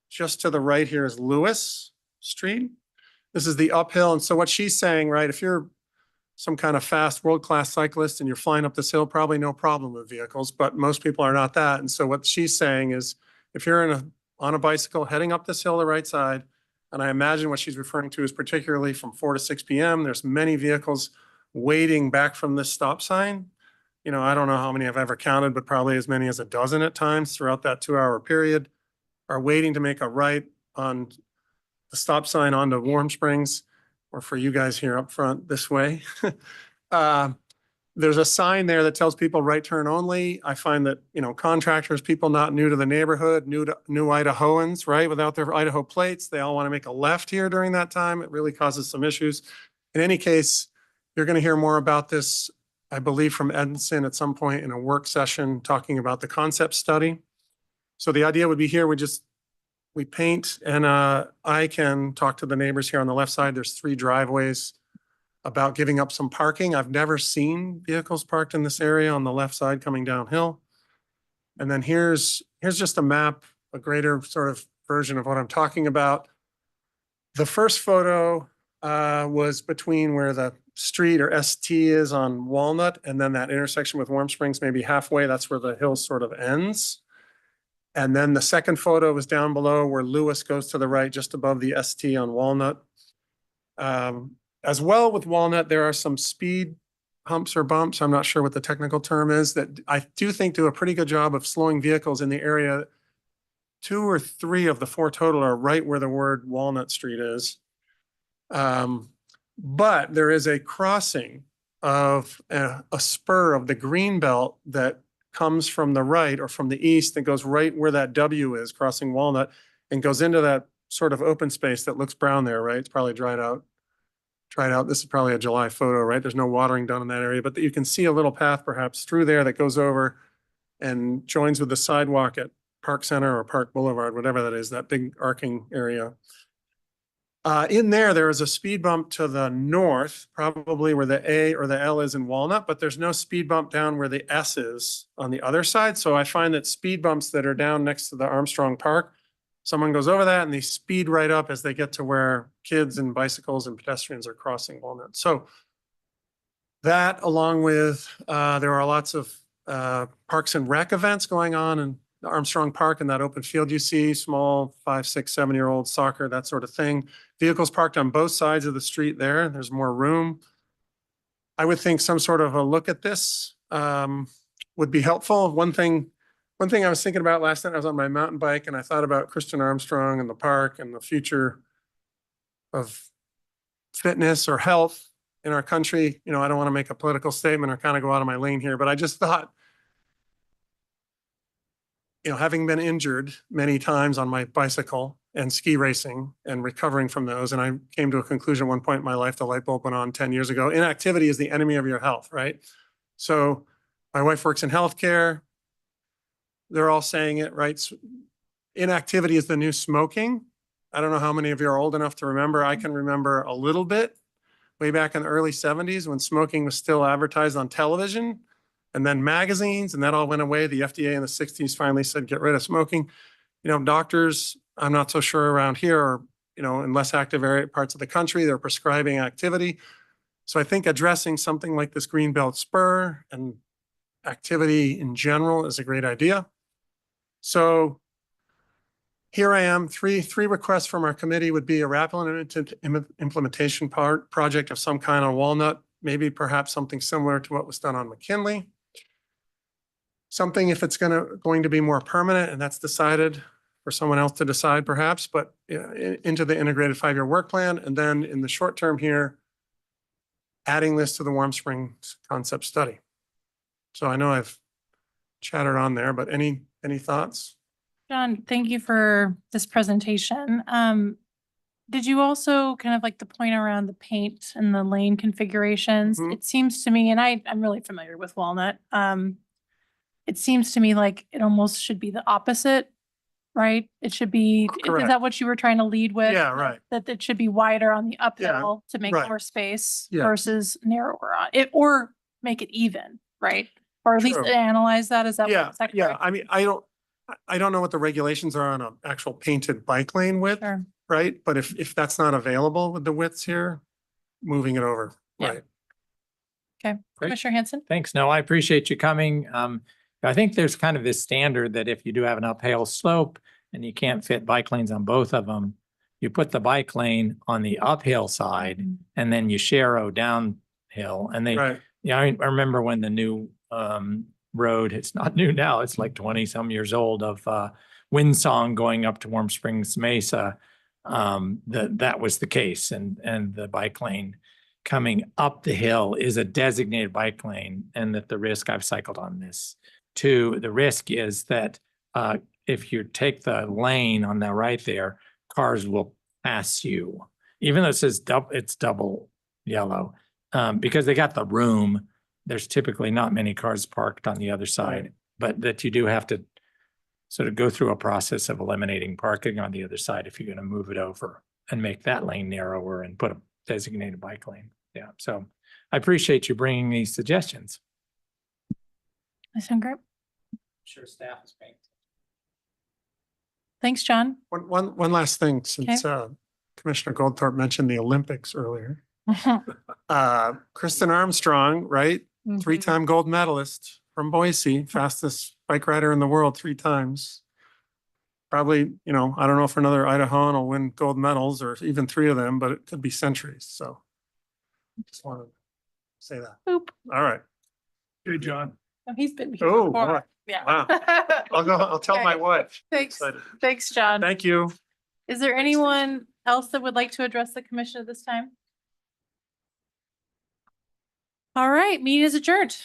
Just to the right here is Lewis Street. This is the uphill. And so what she's saying, right, if you're some kind of fast world-class cyclist and you're flying up this hill, probably no problem with vehicles, but most people are not that. And so what she's saying is if you're on a bicycle heading up this hill the right side, and I imagine what she's referring to is particularly from 4 to 6 p.m., there's many vehicles waiting back from this stop sign. I don't know how many I've ever counted, but probably as many as a dozen at times throughout that 2-hour period are waiting to make a right on the stop sign onto Warm Springs, or for you guys here up front this way. There's a sign there that tells people right turn only. I find that, contractors, people not new to the neighborhood, new Idahoans, right, without their Idaho plates, they all want to make a left here during that time. It really causes some issues. In any case, you're going to hear more about this, I believe, from Edson at some point in a work session talking about the concept study. So the idea would be here, we paint, and I can talk to the neighbors here on the left side. There's 3 driveways about giving up some parking. I've never seen vehicles parked in this area on the left side coming downhill. And then here's just a map, a greater sort of version of what I'm talking about. The first photo was between where the street or ST is on Walnut, and then that intersection with Warm Springs, maybe halfway, that's where the hill sort of ends. And then the second photo was down below where Lewis goes to the right, just above the ST on Walnut. As well with Walnut, there are some speed humps or bumps, I'm not sure what the technical term is, that I do think do a pretty good job of slowing vehicles in the area. 2 or 3 of the 4 total are right where the word Walnut Street is. But there is a crossing of a spur of the green belt that comes from the right or from the east that goes right where that W is, crossing Walnut, and goes into that sort of open space that looks brown there, right? It's probably dried out. This is probably a July photo, right? There's no watering done in that area, but you can see a little path perhaps through there that goes over and joins with the sidewalk at Park Center or Park Boulevard, whatever that is, that big arcing area. In there is a speed bump to the north, probably where the A or the L is in Walnut, but there's no speed bump down where the S is on the other side. So I find that speed bumps that are down next to the Armstrong Park, someone goes over that and they speed right up as they get to where kids and bicycles and pedestrians are crossing Walnut. So that, along with, there are lots of Parks and Rec events going on in the Armstrong Park and that open field you see, small 5, 6, 7-year-old soccer, that sort of thing. Vehicles parked on both sides of the street there. There's more room. I would think some sort of a look at this would be helpful. One thing I was thinking about last night, I was on my mountain bike and I thought about Christian Armstrong and the park and the future of fitness or health in our country. I don't want to make a political statement or kind of go out of my lane here, but I just thought, having been injured many times on my bicycle and ski racing and recovering from those, and I came to a conclusion at one point in my life, the light bulb went on 10 years ago. Inactivity is the enemy of your health, right? So my wife works in healthcare. They're all saying it, right? Inactivity is the new smoking. I don't know how many of you are old enough to remember. I can remember a little bit way back in the early 70s when smoking was still advertised on television and then magazines, and that all went away. The FDA in the 60s finally said, get rid of smoking. Doctors, I'm not so sure around here, or, in less active parts of the country, they're prescribing activity. So I think addressing something like this Greenbelt Spur and activity in general is a great idea. So here I am, three requests from our committee would be a rapid implementation project of some kind on Walnut, maybe perhaps something similar to what was done on McKinley. Something if it's going to be more permanent, and that's decided for someone else to decide perhaps, but into the integrated 5-year work plan. And then in the short term here, adding this to the Warm Springs concept study. So I know I've chattered on there, but any thoughts? John, thank you for this presentation. Did you also kind of like the point around the paint and the lane configurations? Mhm. It seems to me, and I'm really familiar with Walnut. It seems to me like it almost should be the opposite, right? It should be, is Correct. that what you were trying to lead with? Yeah, right. That it should be wider on the uphill to make right. more space Yeah. versus narrower on it, or make it even, right? Or at least True. analyze that. Is that Yeah, is that yeah. correct? I mean, I don't know what the regulations are on an actual painted bike lane width, Sure. right? But if that's not available with the widths here, moving it over, Yeah. right? Okay, Great. Commissioner Hanson? Thanks. No, I appreciate you coming. I think there's kind of this standard that if you do have an uphill slope and you can't fit bike lanes on both of them, you put the bike lane on the uphill side and then you sharrow downhill. And Right. I remember when the new road, it's not new now, it's like 20 some years old, of Windsong going up to Warm Springs Mesa. that was the case, and the bike lane coming up the hill is a designated bike lane, and that the risk, I've cycled on this too, the risk is that if you take the lane on the right there, cars will pass you, even though it says it's double yellow, because they got the room. There's typically not many cars parked on the other side, but that you do have to sort of go through a process of eliminating parking on the other side if you're going to move it over and make that lane narrower and put a designated bike lane. Yeah, so I appreciate you bringing these suggestions. I sound great. I'm sure staff is paying. Thanks, John. One last thing, since Commissioner Goldthorpe mentioned the Olympics earlier. Kristen Armstrong, right? Three-time gold medalist from Boise, fastest bike rider in the world 3 times. Probably, I don't know if another Idahoan will win gold medals or even 3 of them, but it could be centuries. So just wanted to say that. Boop. All right. Hey, John. Oh, he's been here Oh, before. boy. Yeah. Wow. I'll tell my Okay. wife. Thanks. Excited. Thanks, John. Thank you. Is there anyone else that would like to address the commission at this time? All right, meeting is adjourned.